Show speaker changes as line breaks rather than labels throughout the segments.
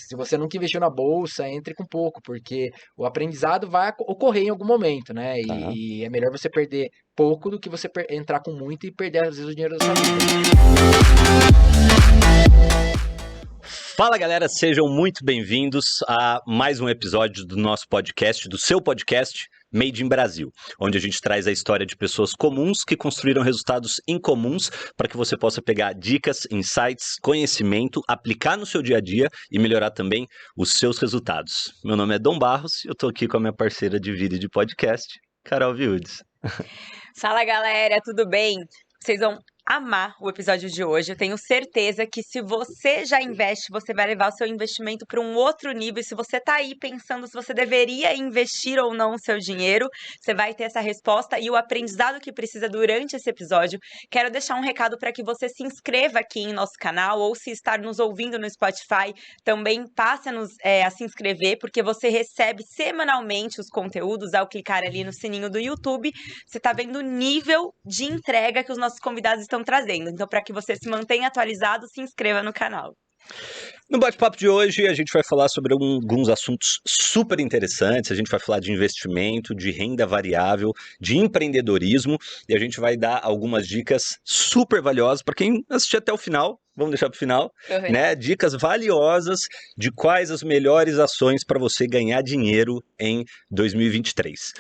se você nunca investiu na bolsa, entre com pouco, porque o aprendizado vai ocorrer em algum momento, né?
Tá.
E é melhor você perder pouco do que você entrar com muito e perder, às vezes, o dinheiro da sua vida.
Fala galera, sejam muito bem-vindos a mais um episódio do nosso podcast, do seu podcast Made in Brasil, onde a gente traz a história de pessoas comuns que construíram resultados incomuns para que você possa pegar dicas, insights, conhecimento, aplicar no seu dia a dia e melhorar também os seus resultados. Meu nome é Dom Barros e eu tô aqui com a minha parceira de vida e de podcast, Carol Viudes.
Fala galera, tudo bem? Vocês vão amar o episódio de hoje. Eu tenho certeza que se você já investe, você vai levar o seu investimento para um outro nível. E se você tá aí pensando se você deveria investir ou não o seu dinheiro, você vai ter essa resposta e o aprendizado que precisa durante esse episódio. Quero deixar um recado para que você se inscreva aqui em nosso canal ou se estar nos ouvindo no Spotify, também passe a se inscrever, porque você recebe semanalmente os conteúdos ao clicar ali no sininho do YouTube. Você tá vendo o nível de entrega que os nossos convidados estão trazendo. Então, para que você se mantenha atualizado, se inscreva no canal.
No bate-papo de hoje, a gente vai falar sobre alguns assuntos super interessantes. A gente vai falar de investimento, de renda variável, de empreendedorismo e a gente vai dar algumas dicas super valiosas para quem assistir até o final. Vamos deixar para o final, né? Dicas valiosas de quais as melhores ações para você ganhar dinheiro em 2023.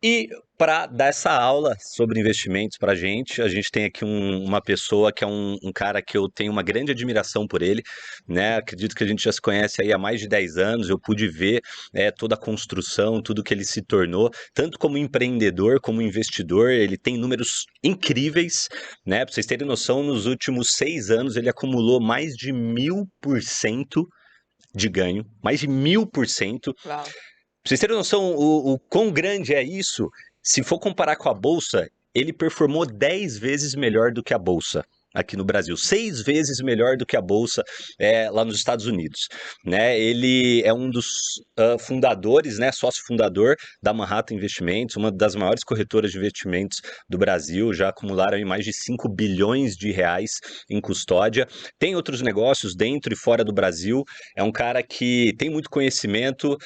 E para dar essa aula sobre investimentos para a gente tem aqui uma pessoa que é um cara que eu tenho uma grande admiração por ele, né? Acredito que a gente já se conhece aí há mais de 10 anos, eu pude ver toda a construção, tudo que ele se tornou, tanto como empreendedor, como investidor, ele tem números incríveis, né? Para vocês terem noção, nos últimos 6 anos ele acumulou mais de 1000% de ganho, mais de 1000%.
Uau.
Pra vocês terem noção o quão grande é isso, se for comparar com a Bolsa, ele performou 10 vezes melhor do que a Bolsa aqui no Brasil, 6 vezes melhor do que a Bolsa lá nos Estados Unidos, né? Ele é um dos fundadores, né, sócio fundador da Manhattan Investimentos, uma das maiores corretoras de investimentos do Brasil, já acumularam aí mais de 5 bilhões de reais em custódia, tem outros negócios dentro e fora do Brasil, é um cara que tem muito conhecimento,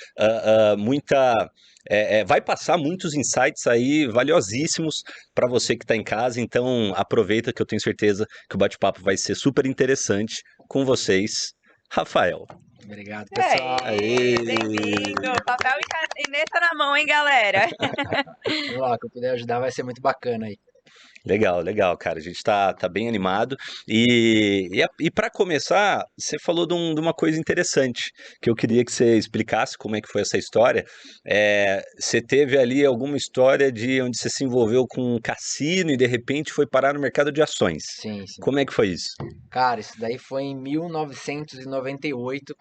vai passar muitos insights aí valiosíssimos para você que está em casa, então aproveita que eu tenho certeza que o bate-papo vai ser super interessante com vocês, Rafael.
Obrigado, pessoal.
Bem-vindo! Papel e caneta na mão, hein, galera?
Vamos lá, que eu puder ajudar vai ser muito bacana aí.
Legal, cara. A gente tá bem animado. E para começar, você falou de uma coisa interessante, que eu queria que você explicasse como é que foi essa história. Você teve ali alguma história de onde você se envolveu com um cassino e de repente foi parar no mercado de ações.
Sim.
Como é que foi isso?
Cara, isso daí foi em 1998,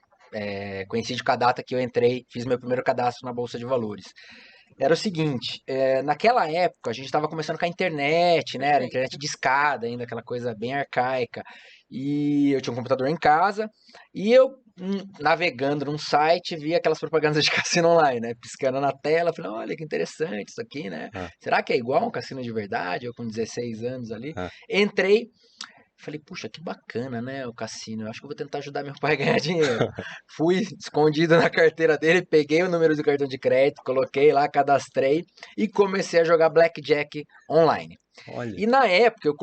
coincide com a data que eu entrei, fiz meu primeiro cadastro na Bolsa de Valores. Era o seguinte, naquela época a gente estava começando com a internet, né? Era internet de escada ainda, aquela coisa bem arcaica. E eu tinha um computador em casa e eu, navegando num site, vi aquelas propagandas de cassino online, né? Piscando na tela, falei, olha que interessante isso aqui, né? Será que é igual um cassino de verdade? Eu com 16 anos ali. Entrei. Falei, puxa, que bacana, né, o cassino. Eu acho que eu vou tentar ajudar meu pai a ganhar dinheiro. Fui escondido na carteira dele, peguei o número do cartão de crédito, coloquei lá, cadastrei e comecei a jogar blackjack online.
Olha.
E na época eu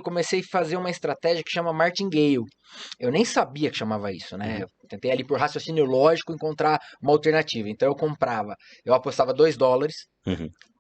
comecei a fazer uma estratégia que chama martingale. Eu nem sabia que chamava isso, né? Eu tentei ali por raciocínio lógico encontrar uma alternativa. Então eu apostava $2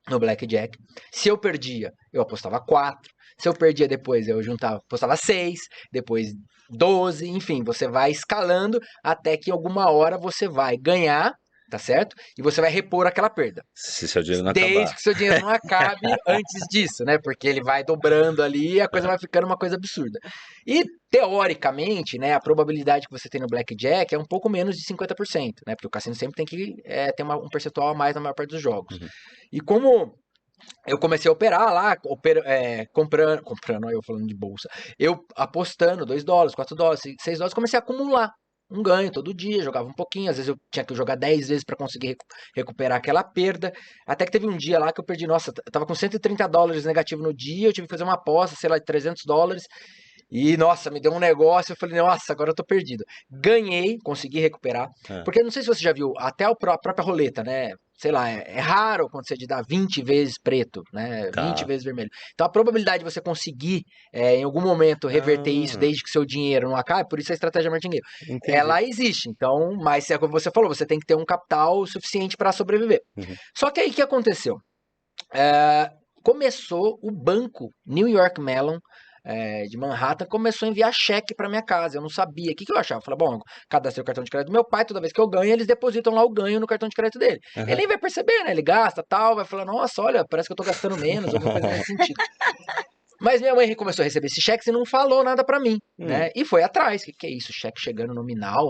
no blackjack. Se eu perdia, eu apostava 4. Se eu perdia depois, eu apostava 6, depois 12, enfim, você vai escalando até que alguma hora você vai ganhar, tá certo? E você vai repor aquela perda.
Se seu dinheiro não acabar.
Desde que seu dinheiro não acabe antes disso, né? Porque ele vai dobrando ali e a coisa vai ficando uma coisa absurda. E, teoricamente, né, a probabilidade que você tem no blackjack é um pouco menos de 50%, né? Porque o cassino sempre tem que ter um percentual a mais na maior parte dos jogos. E como eu comecei a operar lá, comprando, eu falando de bolsa, eu apostando $2, $4, $6, comecei a acumular um ganho todo dia, jogava um pouquinho, às vezes eu tinha que jogar 10 vezes para conseguir recuperar aquela perda, até que teve um dia lá que eu perdi, nossa, eu tava com $130 negativo no dia, eu tive que fazer uma aposta, sei lá, de $300, E, nossa, me deu um negócio, eu falei, nossa, agora eu tô perdido. Ganhei, consegui recuperar,
É.
porque não sei se você já viu, até a própria roleta, né? Sei lá, é raro acontecer de dar 20 vezes preto, né? 20
Tá.
vezes vermelho. Então a probabilidade de você conseguir, em algum momento, reverter isso
Ah,
desde que seu dinheiro não acabe, por isso a estratégia martingale,
entendi.
ela existe. Então, mas é como você falou, você tem que ter um capital suficiente para sobreviver.
Uhum.
Só que aí o que aconteceu? Começou o banco New York Mellon, de Manhattan, começou a enviar cheque para minha casa. Eu não sabia. O que eu achava? Eu falei, bom, cadastrei o cartão de crédito do meu pai, toda vez que eu ganho, eles depositam lá o ganho no cartão de crédito dele. Ele
Aham.
nem vai perceber, né? Ele gasta, tal, vai falar, nossa, olha, parece que eu tô gastando menos, alguma coisa nesse sentido. Mas minha mãe começou a receber esses cheques e não falou nada pra mim,
Hum,
né? E foi atrás. O que é isso? Cheque chegando nominal,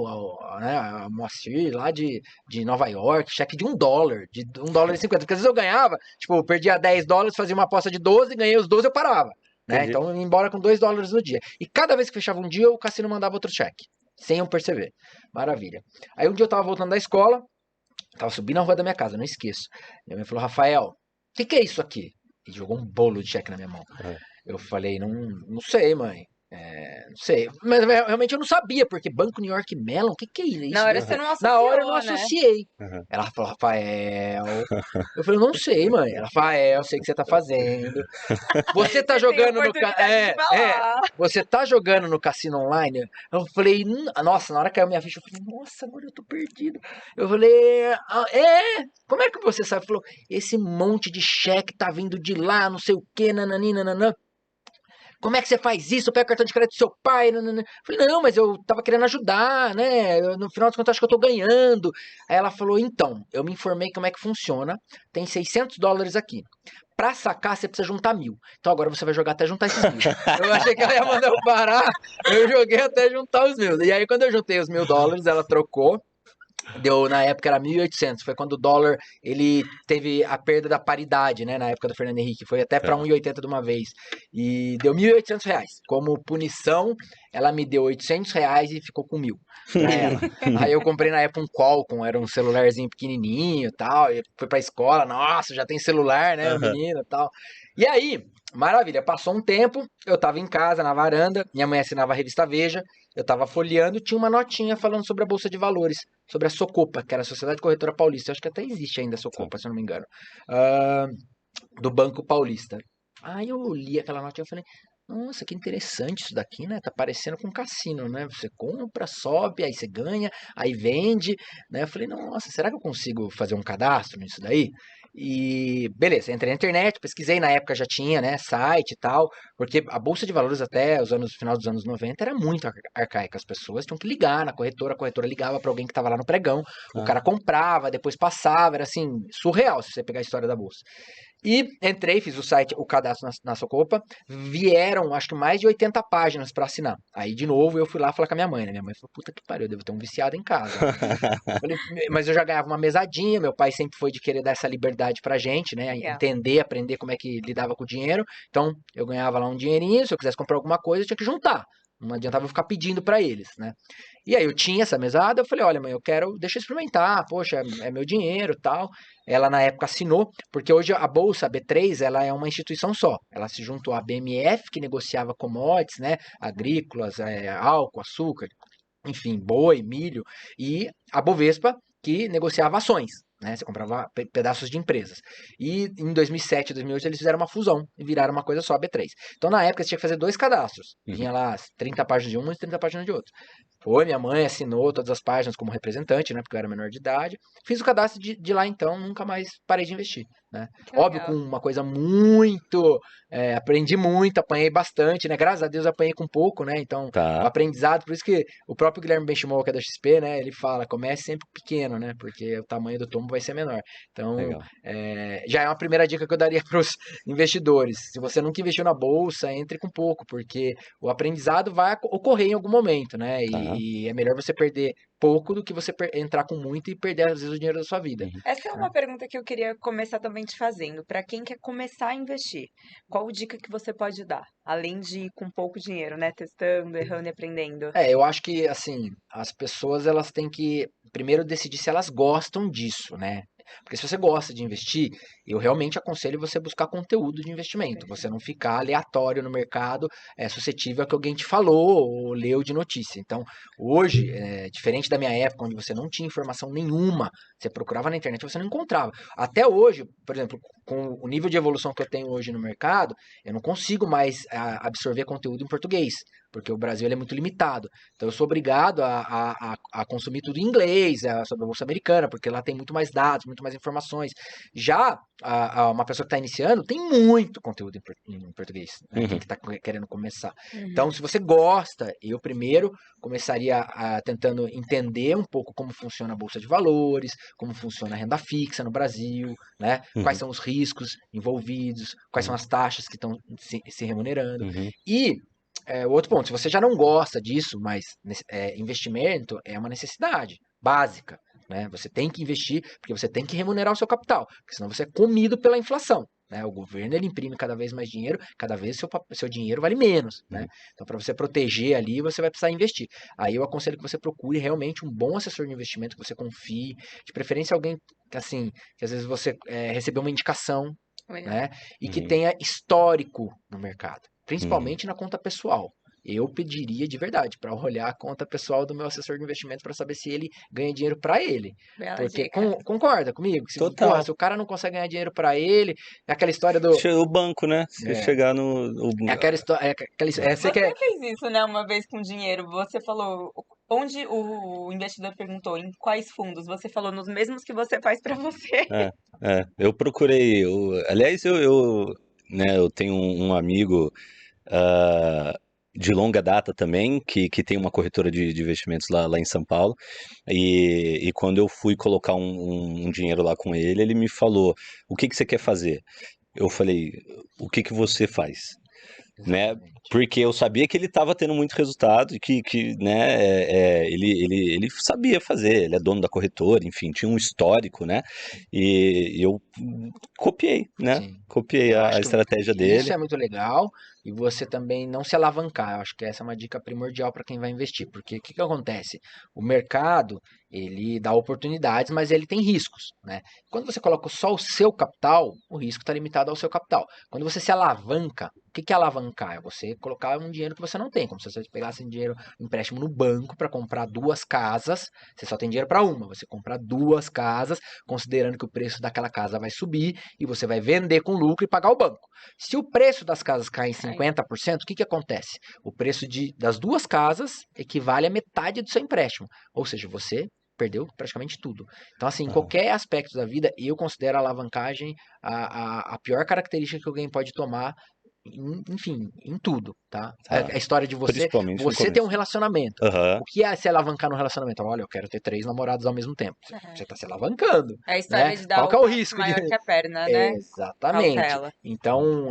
né? A Moacir lá de Nova York, cheque de $1, de $1,50. Porque às vezes eu ganhava, tipo, eu perdia $10, fazia uma aposta de 12, ganhei os 12, eu parava, né?
entendi.
Então eu ia embora com $2 no dia. E cada vez que fechava um dia, o cassino mandava outro cheque, sem eu perceber. Maravilha. Aí um dia eu tava voltando da escola, tava subindo a rua da minha casa, não esqueço. Minha mãe falou, Rafael, o que é isso aqui? E jogou um bolo de cheque na minha mão.
Aham.
Eu falei, não sei, mãe. Não sei. Mas realmente eu não sabia, porque Banco New York Mellon, o que é
Na
isso?
hora você não
Na hora eu não
associou, né?
associei.
Aham.
Ela falou, Rafael. Eu falei, não sei, mãe. Ela, Rafael, eu sei o que você tá fazendo. Você tá
Você tem a
jogando no.
oportunidade de falar.
Você tá jogando no cassino online? Eu falei, nossa, na hora que caiu minha ficha, eu falei, nossa, agora eu tô perdido. Eu falei, como é que você sabe? Falou, esse monte de cheque tá vindo de lá, não sei o que, nanani, nananã. Como é que você faz isso? Pega o cartão de crédito do seu pai. Nanana. Falei, não, mas eu tava querendo ajudar, né? No final das contas, acho que eu tô ganhando. Aí ela falou, então, eu me informei como é que funciona. Tem $600 aqui. Pra sacar, você precisa juntar 1.000. Então agora você vai jogar até juntar esses 1.000. Eu achei que ela ia mandar eu parar. Eu joguei até juntar os 1.000. E aí, quando eu juntei os $1.000, ela trocou. Deu, na época era 1.800, foi quando o dólar ele teve a perda da paridade, né, na época do Fernando Henrique, foi até para
Tá.
1,80 de uma vez, e deu R$ 1.800, como punição, ela me deu R$ 800 e ficou com 1.000 para ela. Aí eu comprei na época um Qualcomm, era um celularzinho pequenininho e tal, e fui pra escola, nossa, já tem celular, né, o
Aham.
menino e tal. E aí, maravilha, passou um tempo, eu tava em casa, na varanda, minha mãe assinava a revista Veja, eu tava folheando, tinha uma notinha falando sobre a Bolsa de Valores, sobre a Socopa, que era a Sociedade Corretora Paulista. Eu acho que até existe ainda a
Tá.
Socopa, se eu não me engano. Ah, do Banco Paulista. Aí eu li aquela nota e eu falei, nossa, que interessante isso daqui, né? Tá parecendo com um cassino, né? Você compra, sobe, aí você ganha, aí vende, né? Eu falei, nossa, será que eu consigo fazer um cadastro nisso daí? E beleza, entrei na internet, pesquisei, na época já tinha, né, site e tal, porque a Bolsa de Valores até os anos, final dos anos 90 era muito arcaica, as pessoas tinham que ligar na corretora, a corretora ligava para alguém que estava lá no pregão, o
Ah,
cara comprava, depois passava, era assim, surreal se você pegar a história da Bolsa. E entrei, fiz o site, o cadastro na Socopa. Vieram, acho que mais de 80 páginas para assinar. Aí, de novo, eu fui lá falar com a minha mãe, né? Minha mãe falou, puta que pariu, eu devo ter um viciado em casa, né? Falei, mas eu já ganhava uma mesadinha, meu pai sempre foi de querer dar essa liberdade pra gente, né?
Yeah.
Entender, aprender como é que lidava com o dinheiro. Então, eu ganhava lá um dinheirinho, se eu quisesse comprar alguma coisa, eu tinha que juntar. Não adiantava eu ficar pedindo pra eles, né? E aí eu tinha essa mesada, eu falei, olha, mãe, eu quero, deixa eu experimentar, poxa, é meu dinheiro, tal. Ela na época assinou, porque hoje a bolsa a B3, ela é uma instituição só. Ela se juntou à BMF, que negociava commodities, né, agrícolas, álcool, açúcar, enfim, boi, milho, e a Bovespa, que negociava ações, né? Você comprava pedaços de empresas. E em 2007, 2008, eles fizeram uma fusão e viraram uma coisa só, a B3. Então, na época, você tinha que fazer 2 cadastros.
uhum.
Vinha lá 30 páginas de uma e 30 páginas de outra. Foi, minha mãe assinou todas as páginas como representante, né? Porque eu era menor de idade. Fiz o cadastro de lá, então, nunca mais parei de investir, né?
Que
Óbvio, com
legal.
uma coisa muito... aprendi muito, apanhei bastante, né? Graças a Deus apanhei com pouco, né? Então, o
Tá.
aprendizado, por isso que o próprio Guilherme Benchimol, que é da XP, né? Ele fala, comece sempre pequeno, né? Porque o tamanho do tombo vai ser menor. Então,
Legal.
já é uma primeira dica que eu daria para os investidores. Se você nunca investiu na bolsa, entre com pouco, porque o aprendizado vai ocorrer em algum momento, né?
Tá.
E é melhor você perder pouco do que você entrar com muito e perder, às vezes, o dinheiro da sua vida.
Uhum.
Essa é
Né?
uma pergunta que eu queria começar também te fazendo. Para quem quer começar a investir, qual dica que você pode dar? Além de ir com pouco dinheiro, né? Testando, errando e aprendendo.
Eu acho que, assim, as pessoas, elas têm que primeiro decidir se elas gostam disso, né? Porque se você gosta de investir, eu realmente aconselho você buscar conteúdo de investimento. Você não ficar aleatório no mercado, suscetível a que alguém te falou ou leu de notícia. Então, hoje, diferente da minha época, onde você não tinha informação nenhuma, você procurava na internet, você não encontrava. Até hoje, por exemplo, com o nível de evolução que eu tenho hoje no mercado, eu não consigo mais absorver conteúdo em português, porque o Brasil ele é muito limitado. Então eu sou obrigado a consumir tudo em inglês, sobre a Bolsa Americana, porque lá tem muito mais dados, muito mais informações. Já uma pessoa que está iniciando tem muito conteúdo em português, né? Quem
Uhum.
que está querendo começar.
Uhum.
Então, se você gosta, eu primeiro começaria tentando entender um pouco como funciona a Bolsa de Valores, como funciona a renda fixa no Brasil, né? Quais são os riscos envolvidos, quais são as taxas que estão se remunerando.
Uhum.
E o outro ponto, se você já não gosta disso, mas investimento é uma necessidade básica, né? Você tem que investir porque você tem que remunerar o seu capital, porque senão você é comido pela inflação, né? O governo ele imprime cada vez mais dinheiro, cada vez seu dinheiro vale menos, né? Então, para você proteger ali, você vai precisar investir. Aí eu aconselho que você procure realmente um bom assessor de investimento, que você confie, de preferência alguém assim, que às vezes você recebeu uma indicação,
Legal.
né? E que tenha histórico no mercado,
Uhum.
principalmente na conta pessoal. Eu pediria de verdade para olhar a conta pessoal do meu assessor de investimento para saber se ele ganha dinheiro para ele.
Bela
Porque
dica.
concorda comigo?
Total.
Se o cara não consegue ganhar dinheiro para ele, é aquela história do
O banco, né? Se
é,
chegar no.
é aquela história, você
Você
quer
fez isso, né, uma vez com dinheiro. Você falou onde o investidor perguntou em quais fundos. Você falou nos mesmos que você faz pra você.
Eu procurei. Aliás, né, eu tenho um amigo ah, de longa data também, que tem uma corretora de investimentos lá em São Paulo. E quando eu fui colocar um dinheiro lá com ele, ele me falou: o que você quer fazer? Eu falei: o que você faz? Né?
exatamente.
Porque eu sabia que ele estava tendo muito resultado e que né, ele sabia fazer, ele é dono da corretora, enfim, tinha um histórico, né? E eu copiei, né?
Sim.
Copiei
Eu
a
acho que
estratégia
isso
dele.
é muito legal e você também não se alavancar. Eu acho que essa é uma dica primordial para quem vai investir, porque o que acontece? O mercado, ele dá oportunidades, mas ele tem riscos, né? Quando você coloca só o seu capital, o risco está limitado ao seu capital. Quando você se alavanca, o que é alavancar? É você colocar um dinheiro que você não tem, como se você pegasse dinheiro, empréstimo no banco para comprar 2 casas, você só tem dinheiro para uma, você comprar 2 casas, considerando que o preço daquela casa vai subir e você vai vender com lucro e pagar o banco. Se o preço das casas cai em 50%, o que acontece? O preço das 2 casas equivale a metade do seu empréstimo. Ou seja, você perdeu praticamente tudo. Então, assim, em
Aham.
qualquer aspecto da vida, eu considero a alavancagem a pior característica que alguém pode tomar, enfim, em tudo, tá?
Tá.
A história de
Principalmente no
você ter um
começo.
relacionamento.
Aham.
O que é se alavancar no relacionamento? Olha, eu quero ter 3 namorados ao mesmo tempo. Você
É.
tá se alavancando,
É a
né?
história de dar
Qual
o
que é o
passo
risco de...
maior que a perna, né?
Exatamente.
Cautela.
Então,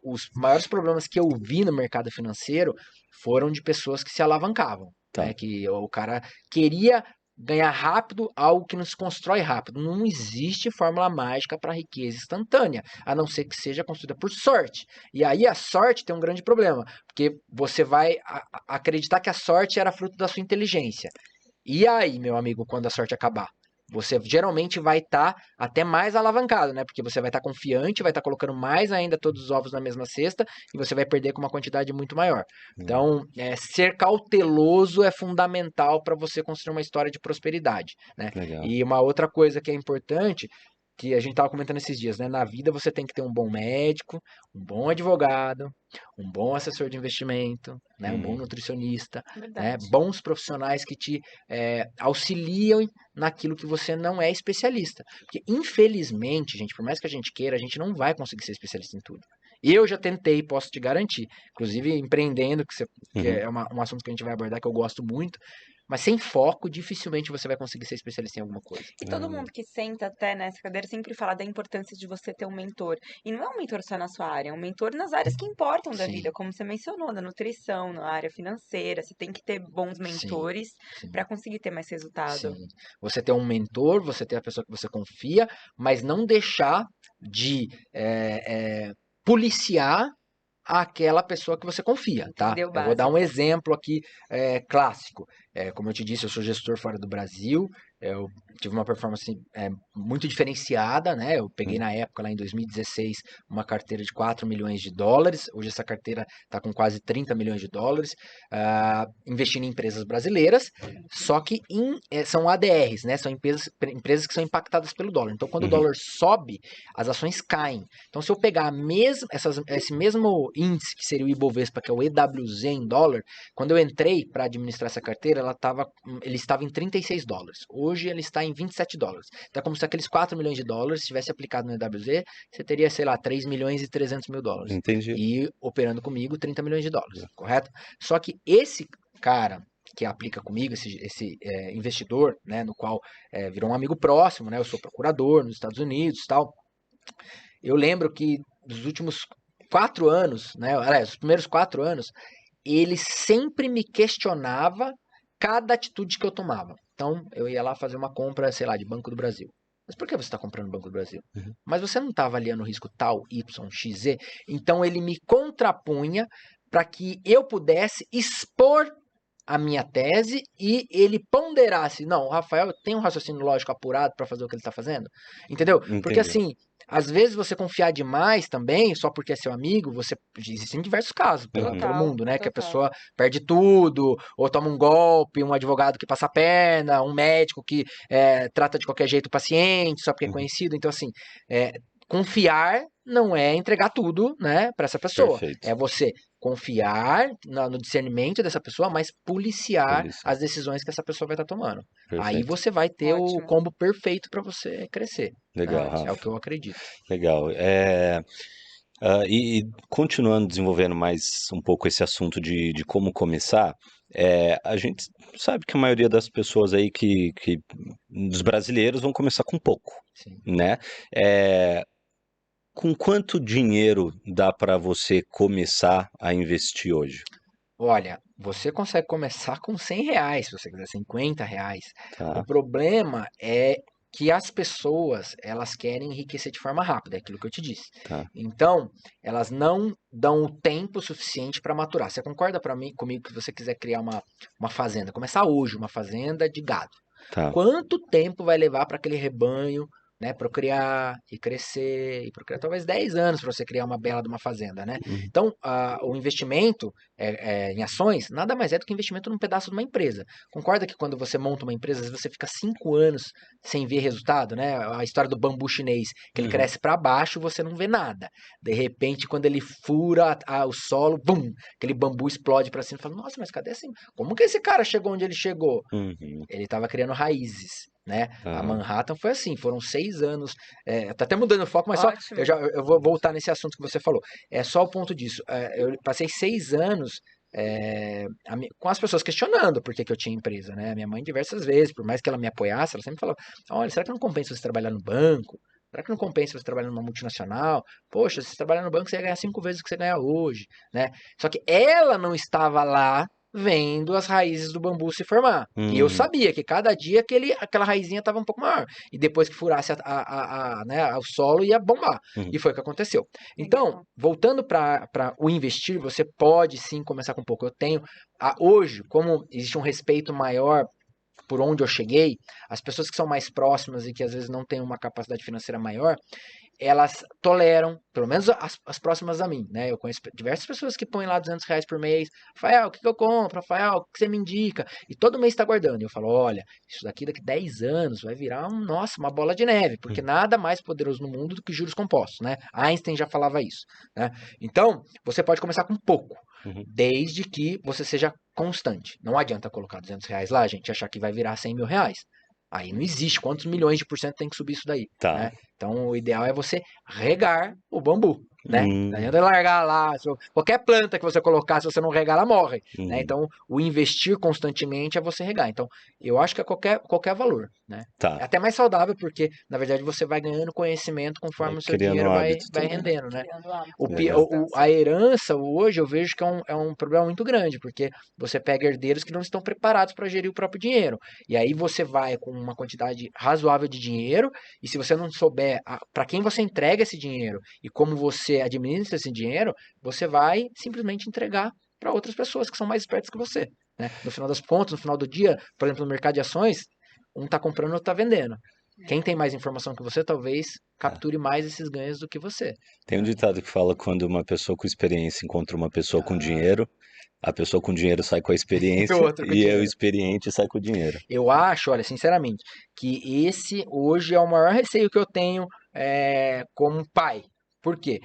os maiores problemas que eu vi no mercado financeiro foram de pessoas que se alavancavam, né?
Tá.
Que o cara queria ganhar rápido algo que não se constrói rápido. Não existe fórmula mágica para riqueza instantânea, a não ser que seja construída por sorte. E aí a sorte tem um grande problema, porque você vai acreditar que a sorte era fruto da sua inteligência. E aí, meu amigo, quando a sorte acabar? Você geralmente vai estar até mais alavancado, né? Porque você vai estar confiante, vai estar colocando mais ainda todos os ovos na mesma cesta e você vai perder com uma quantidade muito maior. Então, ser cauteloso é fundamental para você construir uma história de prosperidade, né?
Legal.
E uma outra coisa que é importante, que a gente estava comentando esses dias, né? Na vida você tem que ter um bom médico, um bom advogado, um bom assessor de investimento, né? Um bom nutricionista, né?
Verdade.
Bons profissionais que te auxiliam naquilo que você não é especialista. Porque, infelizmente, gente, por mais que a gente queira, a gente não vai conseguir ser especialista em tudo. Eu já tentei, posso te garantir. Inclusive, empreendendo, que
Uhum.
é um assunto que a gente vai abordar, que eu gosto muito. Mas sem foco, dificilmente você vai conseguir ser especialista em alguma coisa.
E todo mundo que senta até nessa cadeira sempre fala da importância de você ter um mentor. E não é um mentor só na sua área, é um mentor nas áreas que importam da vida,
Sim,
como você mencionou, na nutrição, na área financeira. Você tem que ter bons
sim,
mentores
sim.
para conseguir ter mais resultado.
Sim. Você ter um mentor, você ter a pessoa que você confia, mas não deixar de policiar aquela pessoa que você confia, tá?
Entender o
Eu vou dar um
básico.
exemplo aqui clássico. Como eu te disse, eu sou gestor fora do Brasil, eu tive uma performance muito diferenciada, né? Eu peguei na época, lá em 2016, uma carteira de 4 milhões de dólares, hoje essa carteira está com quase 30 milhões de dólares, investindo em empresas brasileiras, só que são ADRs, né? São empresas que são impactadas pelo dólar. Então, quando o dólar sobe, as ações caem. Então, se eu pegar esse mesmo índice, que seria o Ibovespa, que é o EWZ em dólar, quando eu entrei para administrar essa carteira, ele estava em 36 dólares. Hoje ele está em 27 dólares. Então é como se aqueles 4 milhões de dólares tivesse aplicado no EWZ, você teria, sei lá, 3 milhões e 300 mil dólares.
Entendi.
E operando comigo, 30 milhões de dólares, correto? Só que esse cara que aplica comigo, esse investidor, né, no qual virou um amigo próximo, né? Eu sou procurador nos Estados Unidos e tal. Eu lembro que dos últimos 4 anos, né? Aliás, os primeiros 4 anos, ele sempre me questionava cada atitude que eu tomava. Então, eu ia lá fazer uma compra, sei lá, de Banco do Brasil. Mas por que você está comprando Banco do Brasil? Mas você não está avaliando o risco tal, Y, X, Z? Então, ele me contrapunha para que eu pudesse expor a minha tese e ele ponderasse. Não, o Rafael tem um raciocínio lógico apurado para fazer o que ele está fazendo. Entendeu?
Entendi.
Porque assim, às vezes você confiar demais também, só porque é seu amigo, existem diversos casos pelo mundo, né? Que a pessoa perde tudo, ou toma um golpe, um advogado que passa a perna, um médico que trata de qualquer jeito o paciente, só porque é conhecido. Então, assim, confiar não é entregar tudo, né, para essa pessoa.
Perfeito.
É você confiar no discernimento dessa pessoa, mas policiar as decisões que essa pessoa vai estar tomando.
Perfeito.
Aí você vai ter o combo perfeito para você crescer.
Legal, Rafa.
É o que eu acredito.
Legal. E continuando desenvolvendo mais um pouco esse assunto de como começar, a gente sabe que a maioria das pessoas aí dos brasileiros vão começar com pouco,
Sim.
né? Com quanto dinheiro dá para você começar a investir hoje?
Olha, você consegue começar com 100 reais, se você quiser, 50 reais.
Tá.
O problema é que as pessoas, elas querem enriquecer de forma rápida, é aquilo que eu te disse.
Tá.
Então, elas não dão o tempo suficiente para maturar. Você concorda comigo que você quiser criar uma fazenda, começar hoje, uma fazenda de gado.
Tá.
Quanto tempo vai levar para aquele rebanho, né, procriar e crescer, talvez 10 anos para você criar uma bela de uma fazenda, né? Então, o investimento em ações nada mais é do que investimento num pedaço de uma empresa. Concorda que quando você monta uma empresa, às vezes você fica 5 anos sem ver resultado, né? A história do bambu chinês, que ele cresce para baixo e você não vê nada. De repente, quando ele fura o solo, bum, aquele bambu explode para cima e fala, nossa, mas cadê assim? Como que esse cara chegou onde ele chegou? Ele estava criando raízes. Né? A Manhattan foi assim, foram 6 anos. Tá até mudando o foco, mas
Ótimo.
eu vou voltar nesse assunto que você falou. É só o ponto disso. Eu passei 6 anos com as pessoas questionando por que eu tinha empresa, né? Minha mãe diversas vezes, por mais que ela me apoiasse, ela sempre falava: olha, será que não compensa você trabalhar no banco? Será que não compensa você trabalhar numa multinacional? Poxa, se você trabalhar no banco, você ia ganhar 5 vezes o que você ganha hoje, né? Só que ela não estava lá vendo as raízes do bambu se formar. E eu sabia que cada dia aquela raizinha estava um pouco maior. E depois que furasse né, o solo, ia bombar. E foi o que aconteceu. Então, voltando para o investir, você pode sim começar com pouco. Eu tenho, hoje, como existe um respeito maior por onde eu cheguei, as pessoas que são mais próximas e que às vezes não têm uma capacidade financeira maior, elas toleram, pelo menos as próximas a mim, né? Eu conheço diversas pessoas que põem lá 200 reais por mês. Rafael, o que eu compro? Rafael, o que você me indica? E todo mês está guardando. E eu falo, olha, isso daqui 10 anos vai virar uma bola de neve, porque nada mais poderoso no mundo do que juros compostos, né? Einstein já falava isso, né? Então, você pode começar com pouco, desde que você seja constante. Não adianta colocar 200 reais lá, gente, achar que vai virar 100 mil reais. Aí não existe quantos milhões de % tem que subir isso daí, né? Então, o ideal é você regar o bambu, né? Não adianta largar lá, qualquer planta que você colocar, se você não regar, ela morre, né? Então, o investir constantemente é você regar. Então, eu acho que é qualquer valor, né? É até mais saudável, porque, na verdade, você vai ganhando conhecimento conforme o seu dinheiro vai rendendo, né? A herança, hoje, eu vejo que é um problema muito grande, porque você pega herdeiros que não estão preparados para gerir o próprio dinheiro. E aí você vai com uma quantidade razoável de dinheiro, e se você não souber para quem você entrega esse dinheiro e como você administra esse dinheiro, você vai simplesmente entregar para outras pessoas que são mais espertas que você. né? No final das contas, no final do dia, por exemplo, no mercado de ações, um está comprando, outro está vendendo. Quem tem mais informação que você, talvez capture mais esses ganhos do que você.
Tem um ditado que fala quando uma pessoa com experiência encontra uma pessoa com dinheiro, a pessoa com dinheiro sai com a
E o
experiência
outro com
e o
dinheiro.
experiente sai com o dinheiro.
Eu acho, olha, sinceramente, que esse hoje é o maior receio que eu tenho como pai. Por quê?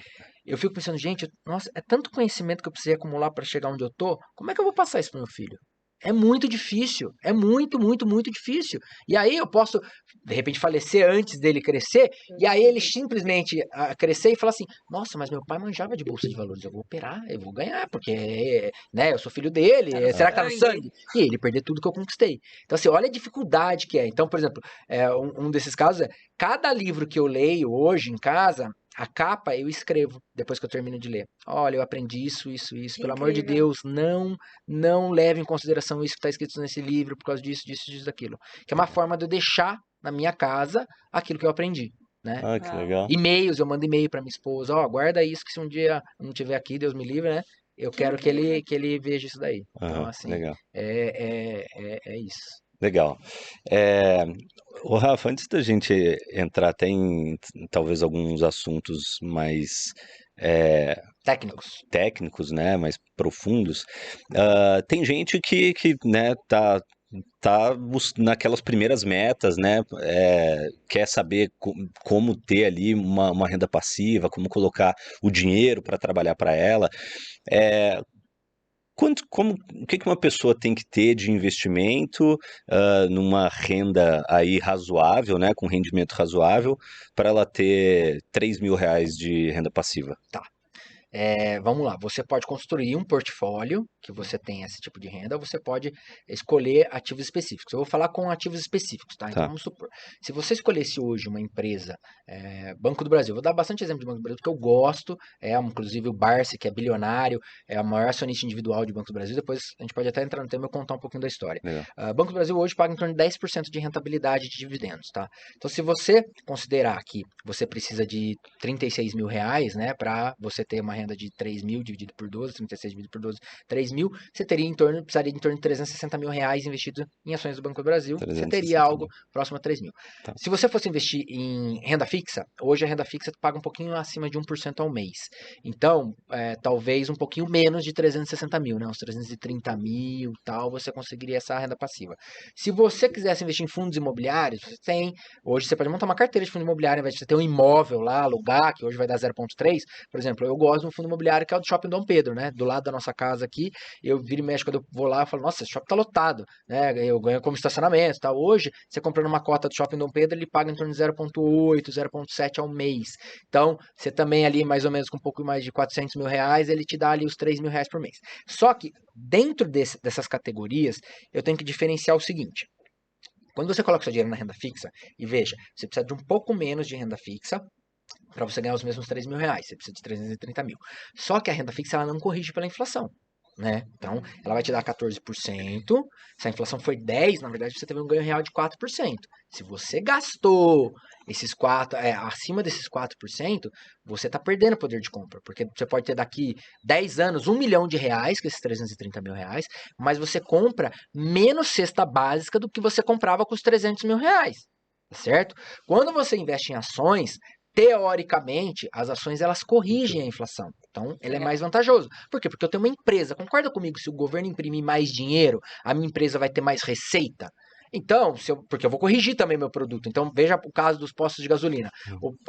Eu fico pensando, gente, nossa, é tanto conhecimento que eu precisei acumular para chegar onde eu tô, como é que eu vou passar isso pro meu filho? É muito difícil, é muito, muito, muito difícil. E aí eu posso, de repente, falecer antes dele crescer, e aí ele simplesmente crescer e falar assim, nossa, mas meu pai manjava de bolsa de valores, eu vou operar, eu vou ganhar, porque, né, eu sou filho dele,
Tá no
será que tá no
sangue.
sangue? E ele perder tudo que eu conquistei. Então, assim, olha a dificuldade que é. Então, por exemplo, um desses casos é, cada livro que eu leio hoje em casa, a capa eu escrevo depois que eu termino de ler. Olha, eu aprendi isso, isso, isso.
Que
Pelo amor de
incrível.
Deus, não leve em consideração isso que está escrito nesse livro por causa disso, disso, disso, daquilo. Que é uma forma de eu deixar na minha casa aquilo que eu aprendi, né?
Ah, que
Uau.
legal.
E-mails, eu mando e-mail para minha esposa, ó, guarda isso que se um dia eu não estiver aqui, Deus me livre, né? Eu
Que
quero que
incrível.
ele veja isso daí. Então,
Aham,
assim,
legal.
é isso.
Legal. É, ô Rafa, antes da gente entrar até em talvez alguns assuntos mais é,
Técnicos.
técnicos, né, mais profundos, tem gente que né, tá naquelas primeiras metas, né, quer saber como ter ali uma renda passiva, como colocar o dinheiro para trabalhar para ela. É, o que uma pessoa tem que ter de investimento numa renda aí razoável, né, com rendimento razoável, para ela ter R$ 3.000 de renda passiva?
Tá. Vamos lá, você pode construir um portfólio que você tem esse tipo de renda, ou você pode escolher ativos específicos. Eu vou falar com ativos específicos, tá? Então
Tá,
vamos supor, se você escolhesse hoje uma empresa, Banco do Brasil, vou dar bastante exemplo de Banco do Brasil, porque eu gosto, inclusive o Barsi, que é bilionário, é o maior acionista individual de Banco do Brasil, depois a gente pode até entrar no tema e contar um pouquinho da história.
legal.
Banco do Brasil hoje paga em torno de 10% de rentabilidade de dividendos, tá? Então se você considerar que você precisa de R$ 36.000, né, para você ter uma renda de 3 mil dividido por 12, 36 dividido por 12, 3 mil, você precisaria em torno de R$ 360.000 investido em ações do Banco do Brasil, você teria
360
algo
mil.
próximo a 3 mil.
Tá.
Se você fosse investir em renda fixa, hoje a renda fixa paga um pouquinho acima de 1% ao mês. Então, talvez um pouquinho menos de 360 mil, né, uns 330 mil tal, você conseguiria essa renda passiva. Se você quisesse investir em fundos imobiliários, hoje você pode montar uma carteira de fundo imobiliário, ao invés de você ter um imóvel lá, alugar, que hoje vai dar 0,3, por exemplo, eu gosto de um fundo imobiliário que é o do Shopping Dom Pedro, né? Do lado da nossa casa aqui, eu viro e mexo quando eu vou lá, eu falo, nossa, esse shopping tá lotado, né? Eu ganho como estacionamento, tá? Hoje, você comprando uma cota do Shopping Dom Pedro, ele paga em torno de 0,8, 0,7 ao mês. Então, você também ali, mais ou menos com um pouco mais de R$ 400.000, ele te dá ali os R$ 3.000 por mês. Só que, dentro dessas categorias, eu tenho que diferenciar o seguinte. Quando você coloca seu dinheiro na renda fixa, e veja, você precisa de um pouco menos de renda fixa para você ganhar os mesmos R$ 3.000. Você precisa de 330 mil. Só que a renda fixa ela não corrige pela inflação. Né? Então, ela vai te dar 14%. Se a inflação foi 10%, na verdade você teve um ganho real de 4%. Se você gastou esses 4%, acima desses 4%, você está perdendo poder de compra. Porque você pode ter daqui 10 anos R$ 1 milhão, com esses R$ 330.000, mas você compra menos cesta básica do que você comprava com os R$ 300.000. Certo? Quando você investe em ações, teoricamente, as ações elas corrigem a inflação. Então, ela é mais vantajoso. Por quê? Porque eu tenho uma empresa. Concorda comigo, se o governo imprimir mais dinheiro, a minha empresa vai ter mais receita? Então, porque eu vou corrigir também meu produto. Então, veja o caso dos postos de gasolina.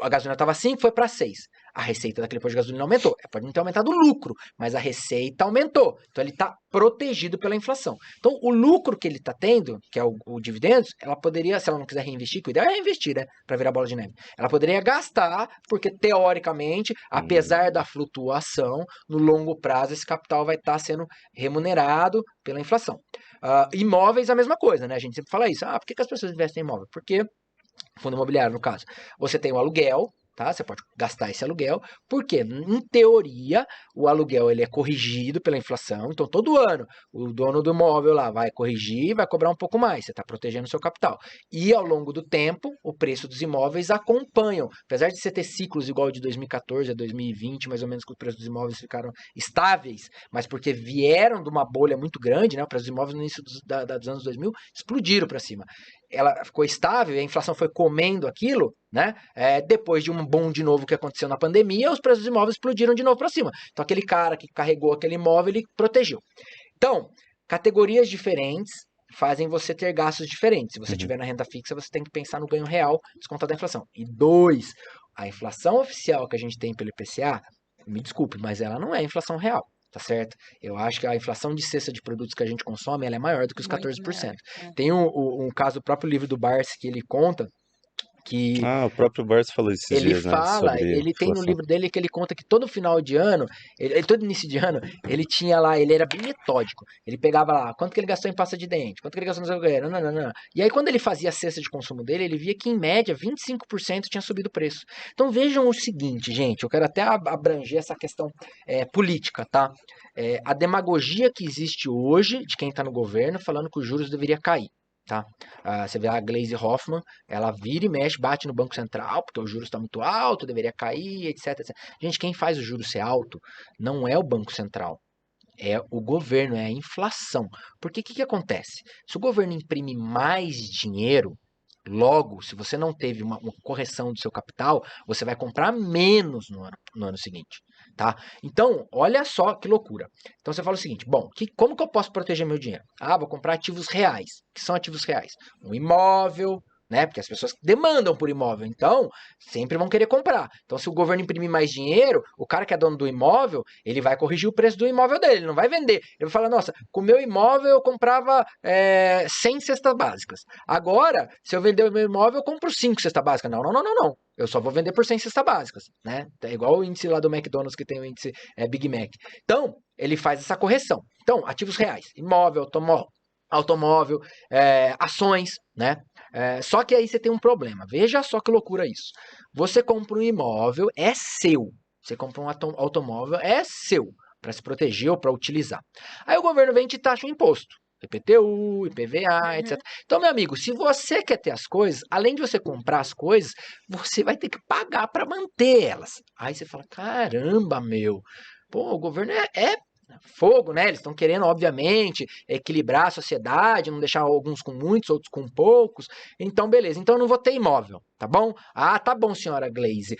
A gasolina estava 5, foi para 6. A receita daquele posto de gasolina aumentou. Pode não ter aumentado o lucro, mas a receita aumentou. Então, ele está protegido pela inflação. Então, o lucro que ele está tendo, que é o dividendos, ela poderia, se ela não quiser reinvestir, que o ideal é reinvestir, né? Para virar bola de neve. Ela poderia gastar, porque teoricamente, apesar da flutuação, no longo prazo, esse capital vai estar sendo remunerado pela inflação. Imóveis, a mesma coisa, né? A gente sempre fala isso. Por que as pessoas investem em imóvel? Porque, fundo imobiliário, no caso, você tem o aluguel, tá? Você pode gastar esse aluguel, porque, em teoria, o aluguel ele é corrigido pela inflação, então todo ano o dono do imóvel lá vai corrigir, vai cobrar um pouco mais, você está protegendo o seu capital. E ao longo do tempo, o preço dos imóveis acompanham, apesar de você ter ciclos igual de 2014 a 2020, mais ou menos que os preços dos imóveis ficaram estáveis, mas porque vieram de uma bolha muito grande, né? Os preços dos imóveis no início dos anos 2000 explodiram para cima. Ela ficou estável e a inflação foi comendo aquilo, né? Depois de um boom de novo que aconteceu na pandemia, os preços dos imóveis explodiram de novo para cima. Então aquele cara que carregou aquele imóvel, ele protegeu. Então, categorias diferentes fazem você ter gastos diferentes. Se você tiver na renda fixa, você tem que pensar no ganho real descontado da inflação. E 2, a inflação oficial que a gente tem pelo IPCA, me desculpe, mas ela não é inflação real. Tá certo? Eu acho que a inflação de cesta de produtos que a gente consome, ela é maior do que os 14%. Tem um caso, o próprio livro do Barsi, que ele conta que
o próprio Barsi falou esses
ele
dias, né,
fala,
sobre
ele tem no
inflação.
livro dele que ele conta que todo final de ano, todo início de ano, ele tinha lá, ele era bem metódico. Ele pegava lá, quanto que ele gastou em pasta de dente, quanto que ele gastou no seu governo, não. E aí quando ele fazia a cesta de consumo dele, ele via que em média 25% tinha subido o preço. Então vejam o seguinte, gente, eu quero até abranger essa questão política, tá? A demagogia que existe hoje de quem está no governo falando que os juros deveriam cair. Tá? Você vê a Gleisi Hoffmann, ela vira e mexe, bate no Banco Central, porque o juros está muito alto, deveria cair, etc. Gente, quem faz o juros ser alto não é o Banco Central, é o governo, é a inflação. Porque o que acontece? Se o governo imprime mais dinheiro, logo, se você não teve uma correção do seu capital, você vai comprar menos no ano seguinte, tá? Então, olha só que loucura. Então você fala o seguinte, bom, como que eu posso proteger meu dinheiro? Vou comprar ativos reais. O que são ativos reais? Um imóvel, né? Porque as pessoas demandam por imóvel, então sempre vão querer comprar. Então, se o governo imprimir mais dinheiro, o cara que é dono do imóvel, ele vai corrigir o preço do imóvel dele, ele não vai vender. Ele vai falar, nossa, com o meu imóvel eu comprava 100 cestas básicas. Agora, se eu vender o meu imóvel, eu compro 5 cestas básicas. Não. Eu só vou vender por 100 cestas básicas, né? É igual o índice lá do McDonald's que tem o índice Big Mac. Então, ele faz essa correção. Então, ativos reais, imóvel, automóvel, ações, né? Só que aí você tem um problema. Veja só que loucura isso. Você compra um imóvel, é seu. Você compra um automóvel, é seu, para se proteger ou para utilizar. Aí o governo vem e te taxa um imposto. IPTU, IPVA, etc. Então, meu amigo, se você quer ter as coisas, além de você comprar as coisas, você vai ter que pagar para manter elas. Aí você fala, caramba, meu, pô, o governo é fogo, né? Eles estão querendo, obviamente, equilibrar a sociedade, não deixar alguns com muitos, outros com poucos. Então, beleza. Então, eu não vou ter imóvel, tá bom? Tá bom, senhora Gleisi.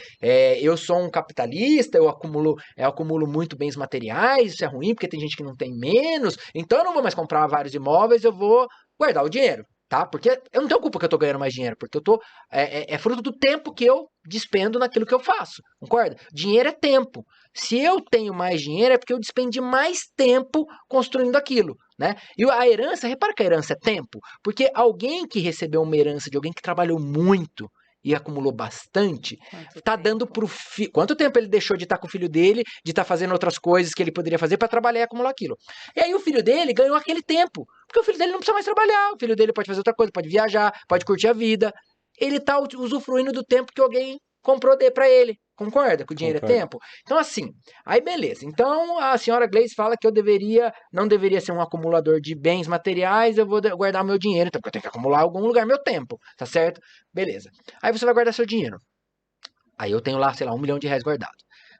Eu sou um capitalista, eu acumulo muito bens materiais, isso é ruim, porque tem gente que não tem menos. Então, eu não vou mais comprar vários imóveis, eu vou guardar o dinheiro. Tá? Porque eu não tenho culpa que eu tô ganhando mais dinheiro, porque eu tô. É fruto do tempo que eu despendo naquilo que eu faço. Concorda? Dinheiro é tempo. Se eu tenho mais dinheiro, é porque eu despendi mais tempo construindo aquilo, né? E a herança, repara que a herança é tempo, porque alguém que recebeu uma herança de alguém que trabalhou muito e acumulou bastante, tá dando pro filho. Quanto tempo ele deixou de estar com o filho dele, de estar fazendo outras coisas que ele poderia fazer para trabalhar e acumular aquilo? E aí o filho dele ganhou aquele tempo, porque o filho dele não precisa mais trabalhar, o filho dele pode fazer outra coisa, pode viajar, pode curtir a vida. Ele tá usufruindo do tempo que alguém comprou para ele. Concorda que o dinheiro é tempo? Então, assim, aí beleza. Então, a senhora Gleisi fala que eu não deveria ser um acumulador de bens materiais, eu vou guardar meu dinheiro, então, porque eu tenho que acumular em algum lugar meu tempo, tá certo? Beleza. Aí você vai guardar seu dinheiro. Aí eu tenho lá, sei lá, R$1 milhão guardado.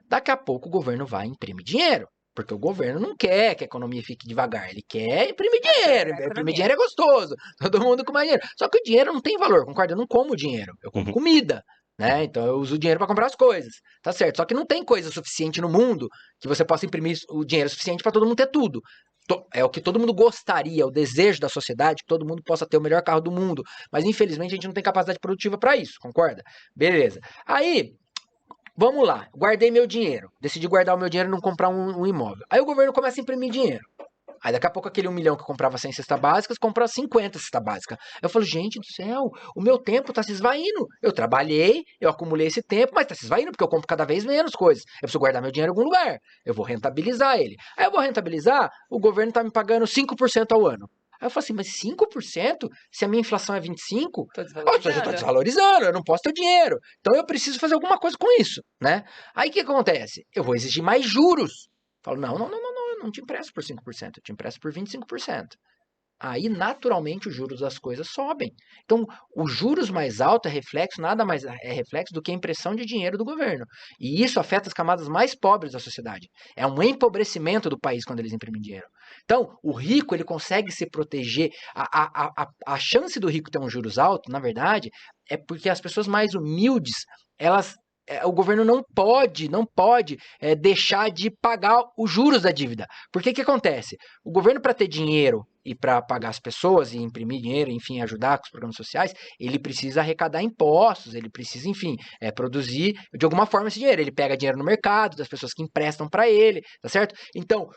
Daqui a pouco o governo vai imprimir dinheiro. Porque o governo não quer que a economia fique devagar, ele quer imprimir dinheiro. Imprimir dinheiro é gostoso, todo mundo com mais dinheiro. Só que o dinheiro não tem valor, concorda? Eu não como dinheiro, eu como comida. Né? Então eu uso o dinheiro para comprar as coisas, tá certo? Só que não tem coisa suficiente no mundo que você possa imprimir o dinheiro suficiente para todo mundo ter tudo. É o que todo mundo gostaria, o desejo da sociedade, que todo mundo possa ter o melhor carro do mundo. Mas infelizmente a gente não tem capacidade produtiva para isso, concorda? Beleza. Aí, vamos lá, guardei meu dinheiro, decidi guardar o meu dinheiro e não comprar um imóvel. Aí o governo começa a imprimir dinheiro. Aí daqui a pouco aquele 1 milhão que eu comprava 100 cestas básicas, compra 50 cestas básicas. Eu falo, gente do céu, o meu tempo tá se esvaindo. Eu trabalhei, eu acumulei esse tempo, mas tá se esvaindo porque eu compro cada vez menos coisas. Eu preciso guardar meu dinheiro em algum lugar. Eu vou rentabilizar ele. Aí eu vou rentabilizar, o governo tá me pagando 5% ao ano. Aí eu falo assim, mas 5%? Se a minha inflação é 25%,
Tô
eu já estou
desvalorizando.
desvalorizando, eu não posso ter o dinheiro. Então eu preciso fazer alguma coisa com isso, né? Aí o que acontece? Eu vou exigir mais juros. Falo, não, eu não te empresto por 5%, eu te empresto por 25%. Aí, naturalmente, os juros das coisas sobem. Então, os juros mais altos nada mais é reflexo do que a impressão de dinheiro do governo. E isso afeta as camadas mais pobres da sociedade. É um empobrecimento do país quando eles imprimem dinheiro. Então, o rico, ele consegue se proteger. A chance do rico ter um juros alto, na verdade, é porque as pessoas mais humildes, elas o governo não pode deixar de pagar os juros da dívida. Porque que acontece? O governo, para ter dinheiro e para pagar as pessoas e imprimir dinheiro, enfim, ajudar com os programas sociais, ele precisa arrecadar impostos, ele precisa, enfim, produzir de alguma forma esse dinheiro. Ele pega dinheiro no mercado, das pessoas que emprestam para ele, tá certo? Então,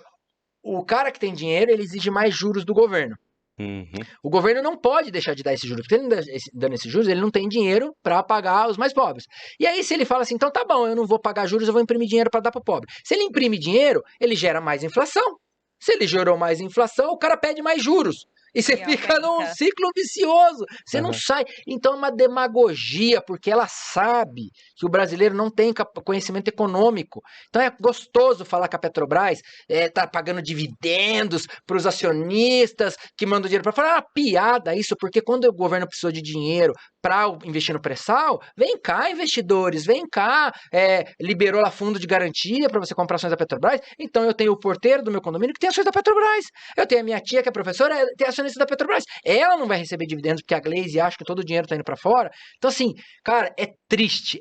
o cara que tem dinheiro, ele exige mais juros do governo.
Uhum.
O governo não pode deixar de dar esses juros, porque ele não dando esses juros, ele não tem dinheiro para pagar os mais pobres. E aí, se ele fala assim, então tá bom, eu não vou pagar juros, eu vou imprimir dinheiro para dar pro pobre. Se ele imprime dinheiro, ele gera mais inflação. Se ele gerou mais inflação, o cara pede mais juros. E você
E
fica num
aumenta.
ciclo vicioso. Você não
Aham.
sai. Então é uma demagogia, porque ela sabe que o brasileiro não tem conhecimento econômico. Então é gostoso falar que a Petrobras tá pagando dividendos para os acionistas que mandam dinheiro para fora. É uma piada isso, porque quando o governo precisou de dinheiro para investir no pré-sal, vem cá, investidores, vem cá, liberou lá fundo de garantia para você comprar ações da Petrobras. Então eu tenho o porteiro do meu condomínio que tem ações da Petrobras. Eu tenho a minha tia que é professora, tem acionista da Petrobras. Ela não vai receber dividendos porque a Glaze acha que todo o dinheiro tá indo para fora. Então assim, cara, é triste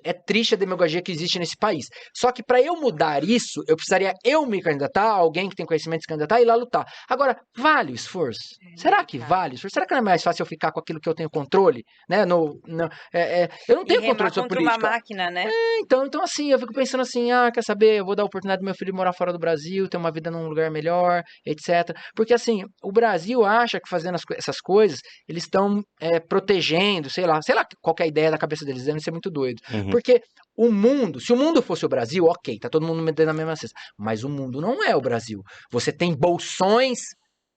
a demagogia que existe nesse país. Só que para eu mudar isso, eu precisaria me candidatar, alguém que tem conhecimento de se candidatar e ir lá lutar. Agora, vale o esforço? Será que vale o esforço? Será que não é mais fácil eu ficar com aquilo que eu tenho controle, né? Eu não
E
tenho
remar
controle sobre
contra uma
política.
máquina, né?
Então assim, eu fico pensando assim, quer saber, eu vou dar a oportunidade do meu filho morar fora do Brasil, ter uma vida num lugar melhor, etc. Porque assim, o Brasil acha que fazendo essas coisas, eles estão protegendo, sei lá qual que é a ideia da cabeça deles, devem ser muito doido.
Uhum.
Porque o mundo, se o mundo fosse o Brasil, ok, tá todo mundo metendo na mesma cesta. Mas o mundo não é o Brasil. Você tem bolsões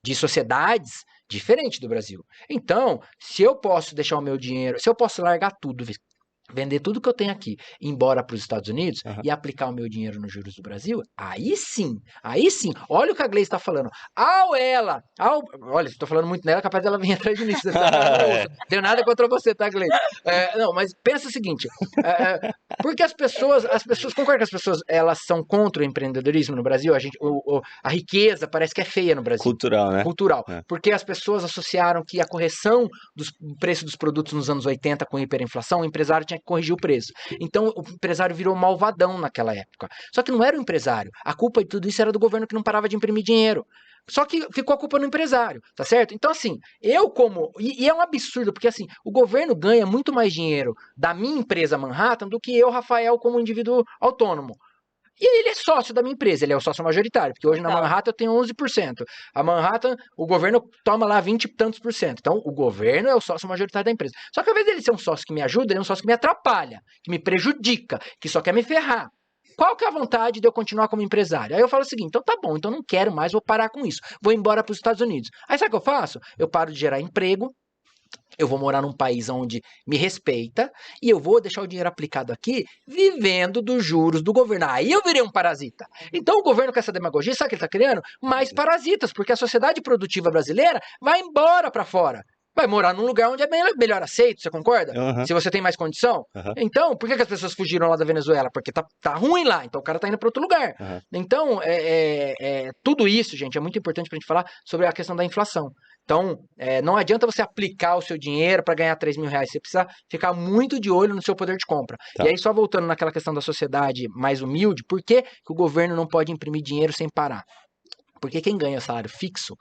de sociedades diferentes do Brasil. Então, se eu posso deixar o meu dinheiro, se eu posso largar tudo, vender tudo que eu tenho aqui, ir embora para os Estados Unidos
Aham.
e aplicar o meu dinheiro nos juros do Brasil, aí sim, olha o que a Gleice está falando. Olha, estou falando muito nela, capaz dela vir atrás de mim, se você tá na ouça. Não tenho nada contra você, tá, Gleice? Não, mas pensa o seguinte, porque as pessoas, concorda que as pessoas, elas são contra o empreendedorismo no Brasil? A riqueza parece que é feia no Brasil.
Cultural, né?
Cultural,
É.
porque as pessoas associaram que a correção do preço dos produtos nos anos 80 com hiperinflação, o empresário tinha que corrigir o preço. Então o empresário virou malvadão naquela época. Só que não era o empresário. A culpa de tudo isso era do governo que não parava de imprimir dinheiro. Só que ficou a culpa no empresário, tá certo? Então, assim, e é um absurdo, porque assim, o governo ganha muito mais dinheiro da minha empresa Manhattan do que eu, Rafael, como indivíduo autônomo. E ele é sócio da minha empresa, ele é o sócio majoritário, porque hoje na
Total.
Manhattan eu tenho 11%. A Manhattan, o governo toma lá 20 e tantos por cento. Então, o governo é o sócio majoritário da empresa. Só que ao invés dele ser um sócio que me ajuda, ele é um sócio que me atrapalha, que me prejudica, que só quer me ferrar. Qual que é a vontade de eu continuar como empresário? Aí eu falo o seguinte, então tá bom, então não quero mais, vou parar com isso. Vou embora para os Estados Unidos. Aí sabe o que eu faço? Eu paro de gerar emprego, eu vou morar num país onde me respeita e eu vou deixar o dinheiro aplicado aqui vivendo dos juros do governo. Aí eu virei um parasita. Então o governo com essa demagogia, sabe o que ele está criando? Mais parasitas, porque a sociedade produtiva brasileira vai embora para fora. Vai morar num lugar onde é melhor aceito, você concorda?
Aham.
Se você tem mais condição.
Aham.
Então, por que as pessoas fugiram lá da Venezuela? Porque tá ruim lá, então o cara tá indo para outro lugar.
Aham.
Então, tudo isso, gente, é muito importante pra gente falar sobre a questão da inflação. Então, não adianta você aplicar o seu dinheiro para ganhar 3 mil reais. Você precisa ficar muito de olho no seu poder de compra.
Tá.
E aí, só voltando naquela questão da sociedade mais humilde, por que o governo não pode imprimir dinheiro sem parar? Porque quem ganha salário fixo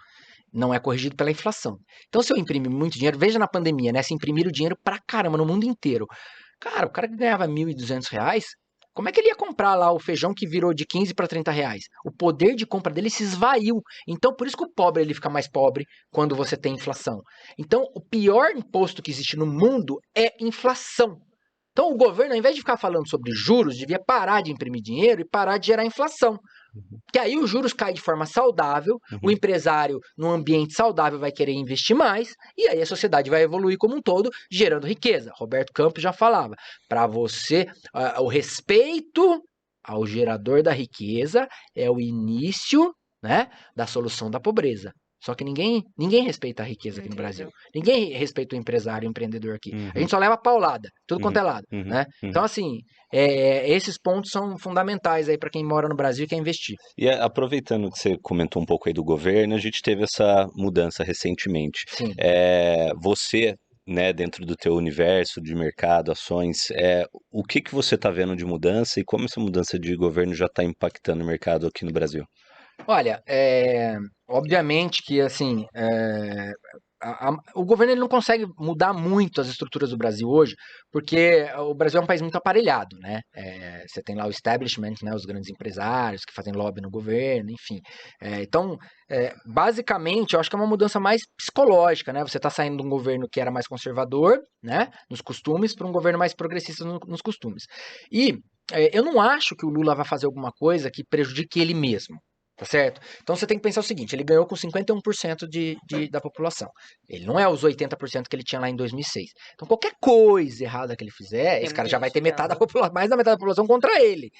não é corrigido pela inflação. Então, se eu imprimir muito dinheiro, veja na pandemia, né? Se imprimir o dinheiro pra caramba no mundo inteiro. Cara, o cara que ganhava R$1.200, como é que ele ia comprar lá o feijão que virou de 15 para 30 reais? O poder de compra dele se esvaiu. Então, por isso que o pobre ele fica mais pobre quando você tem inflação. Então, o pior imposto que existe no mundo é inflação. Então o governo, ao invés de ficar falando sobre juros, devia parar de imprimir dinheiro e parar de gerar inflação. Que aí os juros caem de forma saudável, o empresário, num ambiente saudável, vai querer investir mais, e aí a sociedade vai evoluir como um todo, gerando riqueza. Roberto Campos já falava, para você, o respeito ao gerador da riqueza é o início, né, da solução da pobreza. Só que ninguém respeita a riqueza aqui no Brasil. Ninguém respeita o empresário, o empreendedor aqui. A gente só leva paulada, tudo quanto é lado, né? Então, assim, esses pontos são fundamentais aí para quem mora no Brasil e quer investir.
E aproveitando que você comentou um pouco aí do governo, a gente teve essa mudança recentemente.
Sim.
Você, né, dentro do teu universo de mercado, ações, o que você está vendo de mudança e como essa mudança de governo já está impactando o mercado aqui no Brasil?
Olha, obviamente que, assim, o governo ele não consegue mudar muito as estruturas do Brasil hoje, porque o Brasil é um país muito aparelhado, né? Você tem lá o establishment, né, os grandes empresários que fazem lobby no governo, enfim. Então, basicamente, eu acho que é uma mudança mais psicológica, né? Você está saindo de um governo que era mais conservador, né, nos costumes, para um governo mais progressista nos costumes. E eu não acho que o Lula vai fazer alguma coisa que prejudique ele mesmo. Tá certo? Então você tem que pensar o seguinte, ele ganhou com 51% da população. Ele não é os 80% que ele tinha lá em 2006. Então qualquer coisa errada que ele fizer, esse cara já vai ter metade da população, mais da metade da população contra ele.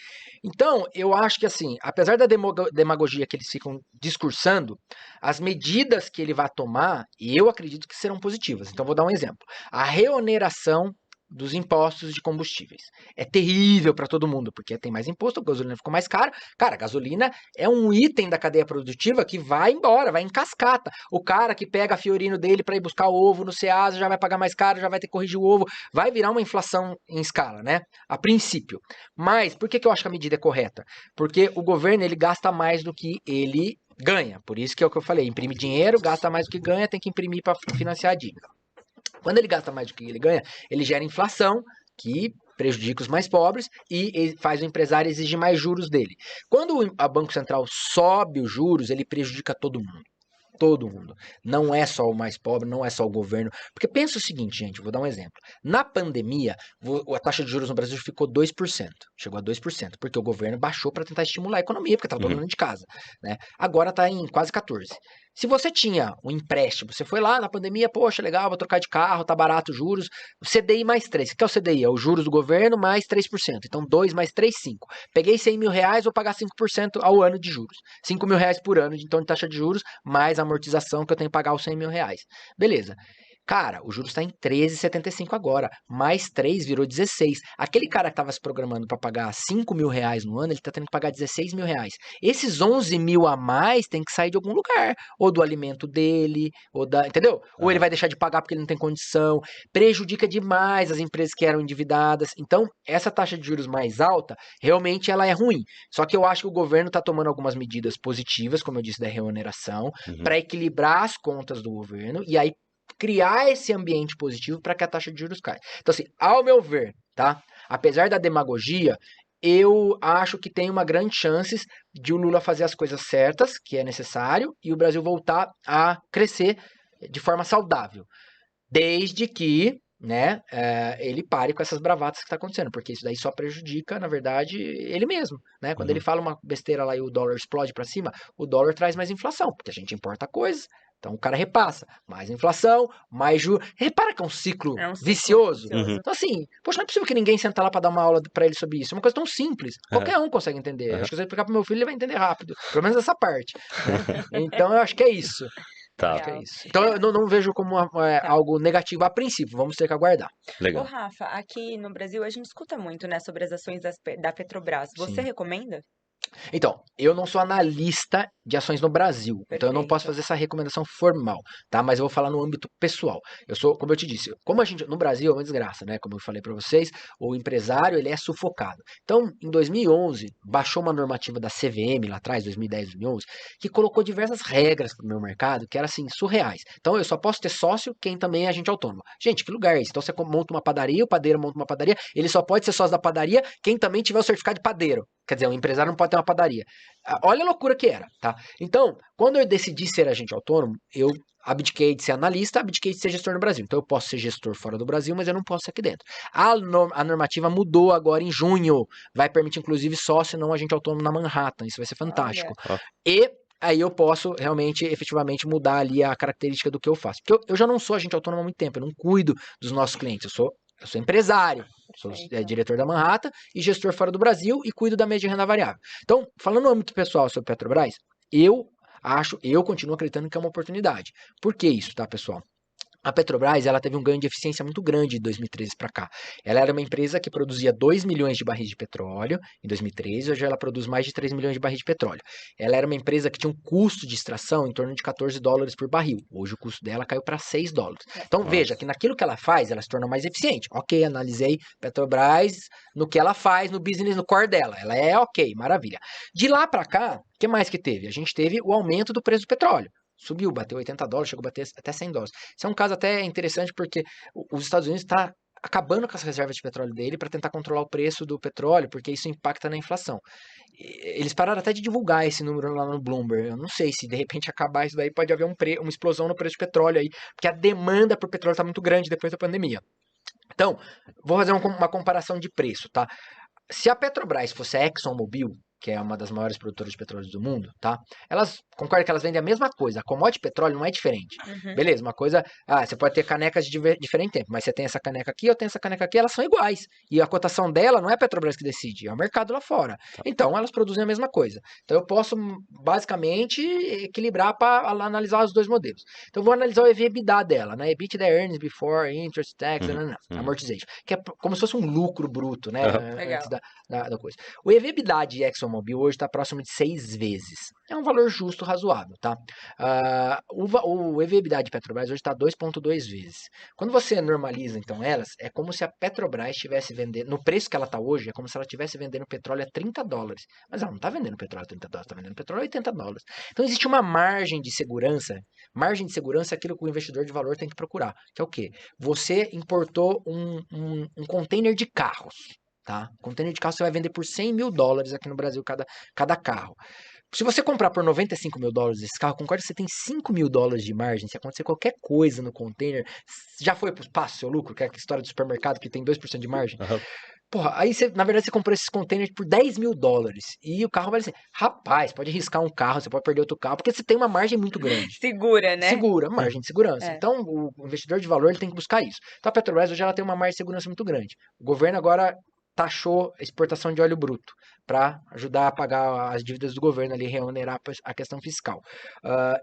Então, eu acho que assim, apesar da demagogia que eles ficam discursando, as medidas que ele vai tomar, eu acredito que serão positivas. Então vou dar um exemplo. A reoneração dos impostos de combustíveis. É terrível para todo mundo, porque tem mais imposto, a gasolina ficou mais cara. Cara, a gasolina é um item da cadeia produtiva que vai embora, vai em cascata. O cara que pega a Fiorino dele para ir buscar o ovo no Ceasa já vai pagar mais caro, já vai ter que corrigir o ovo. Vai virar uma inflação em escala, né? A princípio. Mas, por que eu acho que a medida é correta? Porque o governo, ele gasta mais do que ele ganha. Por isso que é o que eu falei, imprime dinheiro, gasta mais do que ganha, tem que imprimir para financiar a dívida. Quando ele gasta mais do que ele ganha, ele gera inflação, que prejudica os mais pobres e faz o empresário exigir mais juros dele. Quando o Banco Central sobe os juros, ele prejudica todo mundo. Todo mundo. Não é só o mais pobre, não é só o governo. Porque pensa o seguinte, gente, vou dar um exemplo. Na pandemia, a taxa de juros no Brasil ficou 2%. Chegou a 2%, porque o governo baixou para tentar estimular a economia, porque estava todo mundo de casa, né? Agora está em quase 14%. Se você tinha um empréstimo, você foi lá na pandemia, poxa, legal, vou trocar de carro, tá barato os juros, CDI mais 3. O que é o CDI? É o juros do governo mais 3%. Então, 2 mais 3, 5. Peguei 100 mil reais, vou pagar 5% ao ano de juros. 5 mil reais por ano, então, de taxa de juros, mais a amortização que eu tenho que pagar os 100 mil reais. Beleza. Cara, o juros está em 13,75 agora. Mais 3 virou 16. Aquele cara que estava se programando para pagar 5 mil reais no ano, ele está tendo que pagar 16 mil reais. Esses 11 mil a mais tem que sair de algum lugar. Ou do alimento dele, ou da. Entendeu? Ou ele vai deixar de pagar porque ele não tem condição. Prejudica demais as empresas que eram endividadas. Então, essa taxa de juros mais alta, realmente ela é ruim. Só que eu acho que o governo está tomando algumas medidas positivas, como eu disse, da reoneração, para equilibrar as contas do governo e aí criar esse ambiente positivo para que a taxa de juros caia. Então, assim, ao meu ver, tá? Apesar da demagogia, eu acho que tem uma grande chance de o Lula fazer as coisas certas, que é necessário, e o Brasil voltar a crescer de forma saudável. Desde que, né, ele pare com essas bravatas que está acontecendo, porque isso daí só prejudica, na verdade, ele mesmo, né? Quando ele fala uma besteira lá e o dólar explode para cima, o dólar traz mais inflação, porque a gente importa coisas. Então o cara repassa, mais inflação, mais juros. Repara que é um ciclo vicioso. Então assim, poxa, não é possível que ninguém senta lá para dar uma aula para ele sobre isso. É uma coisa tão simples. Qualquer um consegue entender. Acho que se eu explicar pro meu filho, ele vai entender rápido. Pelo menos essa parte. Né? Então eu acho que é isso.
Tá.
Acho que é isso. Então eu não vejo como algo negativo a princípio. Vamos ter que aguardar.
Legal.
Ô, Rafa, aqui no Brasil a gente escuta muito, né, sobre as ações da Petrobras. Você recomenda?
Então, eu não sou analista de ações no Brasil, então eu não posso fazer essa recomendação formal, tá? Mas eu vou falar no âmbito pessoal. Eu sou, como eu te disse, como a gente no Brasil é uma desgraça, né? Como eu falei para vocês, o empresário ele é sufocado. Então, em 2011 baixou uma normativa da CVM lá atrás, 2010, 2011, que colocou diversas regras para o meu mercado que eram assim surreais. Então, eu só posso ter sócio quem também é agente autônomo. Gente, que lugar é esse? Então, você monta uma padaria, o padeiro monta uma padaria, ele só pode ser sócio da padaria quem também tiver o certificado de padeiro. Quer dizer, um empresário não pode ter uma padaria. Olha a loucura que era, tá? Então, quando eu decidi ser agente autônomo, eu abdiquei de ser analista, abdiquei de ser gestor no Brasil. Então, eu posso ser gestor fora do Brasil, mas eu não posso ser aqui dentro. A normativa mudou agora em junho. Vai permitir, inclusive, sócio não agente autônomo na Manhattan. Isso vai ser fantástico.
Olha.
E aí eu posso realmente, efetivamente, mudar ali a característica do que eu faço. Porque eu já não sou agente autônomo há muito tempo. Eu não cuido dos nossos clientes. Eu sou empresário. Sou diretor da Manhattan e gestor fora do Brasil e cuido da média de renda variável. Então, falando no âmbito pessoal sobre Petrobras, eu continuo acreditando que é uma oportunidade. Por que isso, tá, pessoal? A Petrobras, ela teve um ganho de eficiência muito grande de 2013 para cá. Ela era uma empresa que produzia 2 milhões de barris de petróleo em 2013, hoje ela produz mais de 3 milhões de barris de petróleo. Ela era uma empresa que tinha um custo de extração em torno de 14 dólares por barril. Hoje o custo dela caiu para 6 dólares. Então veja que naquilo que ela faz, ela se torna mais eficiente. Ok, analisei Petrobras no que ela faz, no business, no core dela. Ela é ok, maravilha. De lá para cá, o que mais que teve? A gente teve o aumento do preço do petróleo. Subiu, bateu 80 dólares, chegou a bater até 100 dólares. Isso é um caso até interessante porque os Estados Unidos está acabando com as reservas de petróleo dele para tentar controlar o preço do petróleo, porque isso impacta na inflação. Eles pararam até de divulgar esse número lá no Bloomberg. Eu não sei se de repente acabar isso daí, pode haver uma explosão no preço de petróleo aí, porque a demanda por petróleo está muito grande depois da pandemia. Então, vou fazer uma comparação de preço, tá? Se a Petrobras fosse a ExxonMobil, que é uma das maiores produtoras de petróleo do mundo, tá? Elas, concorda que elas vendem a mesma coisa. A commodity petróleo não é diferente. Beleza, uma coisa... você pode ter canecas de diferente tempo, mas você tem essa caneca aqui, eu tenho essa caneca aqui, elas são iguais. E a cotação dela não é a Petrobras que decide, é o mercado lá fora. Então, elas produzem a mesma coisa. Então, eu posso, basicamente, equilibrar para analisar os dois modelos. Então, eu vou analisar o EV/EBITDA dela, né? EBITDA Earnings Before Interest, Tax, Amortization. Que é como se fosse um lucro bruto, né? Antes da coisa. O EV/EBITDA de ExxonMobil hoje está próximo de 6 vezes. É um valor justo, razoável, tá? O EV/EBITDA de Petrobras hoje está 2,2 vezes. Quando você normaliza, então, elas, é como se a Petrobras estivesse vendendo, no preço que ela está hoje, é como se ela estivesse vendendo petróleo a 30 dólares. Mas ela não está vendendo petróleo a 30 dólares, está vendendo petróleo a 80 dólares. Então, existe uma margem de segurança. Margem de segurança é aquilo que o investidor de valor tem que procurar. Que é o quê? Você importou um container de carros. Tá? Container de carro você vai vender por 100 mil dólares aqui no Brasil cada carro. Se você comprar por 95 mil dólares esse carro, concorda que você tem 5 mil dólares de margem. Se acontecer qualquer coisa no container, já foi pro espaço seu lucro, que é a história do supermercado que tem 2% de margem. Porra, aí você, na verdade, você comprou esses containers por 10 mil dólares. E o carro vai assim, rapaz, pode riscar um carro, você pode perder outro carro, porque você tem uma margem muito grande.
Segura, né?
Segura, margem de segurança. Então, o investidor de valor ele tem que buscar isso. Então, a Petrobras hoje ela tem uma margem de segurança muito grande. O governo agora taxou a exportação de óleo bruto para ajudar a pagar as dívidas do governo ali, reonerar a questão fiscal.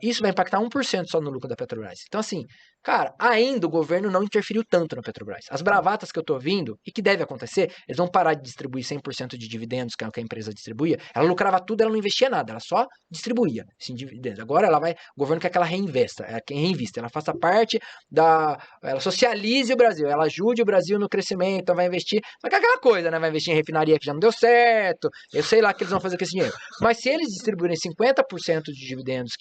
Isso vai impactar 1% só no lucro da Petrobras. Então, assim, cara, ainda o governo não interferiu tanto na Petrobras. As bravatas que eu tô ouvindo, e que deve acontecer, eles vão parar de distribuir 100% de dividendos, que é o que a empresa distribuía. Ela lucrava tudo, ela não investia nada, ela só distribuía esses dividendos. Agora o governo quer que ela reinvesta, ela faça parte ela socialize o Brasil, ela ajude o Brasil no crescimento, vai investir, mas que é aquela coisa, né? Vai investir em refinaria que já não deu certo, eu sei lá o que eles vão fazer com esse dinheiro. Mas se eles distribuírem 50% de dividendos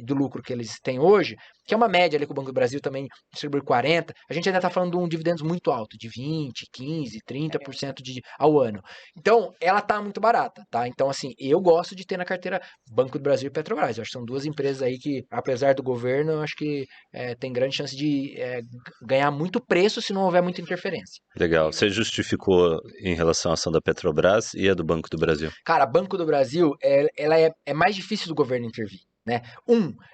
do lucro que eles têm hoje, que é uma média ali que o Banco do Brasil também distribui 40%, a gente ainda está falando de um dividendos muito alto, de 20%, 15%, 30% ao ano. Então, ela está muito barata, tá? Então, assim, eu gosto de ter na carteira Banco do Brasil e Petrobras. Eu acho que são duas empresas aí que, apesar do governo, eu acho que tem grande chance de ganhar muito preço se não houver muita interferência.
Legal. Você justificou em relação à ação da Petrobras e a do Banco do Brasil?
Cara, Banco do Brasil, ela é mais difícil do governo intervir. Né?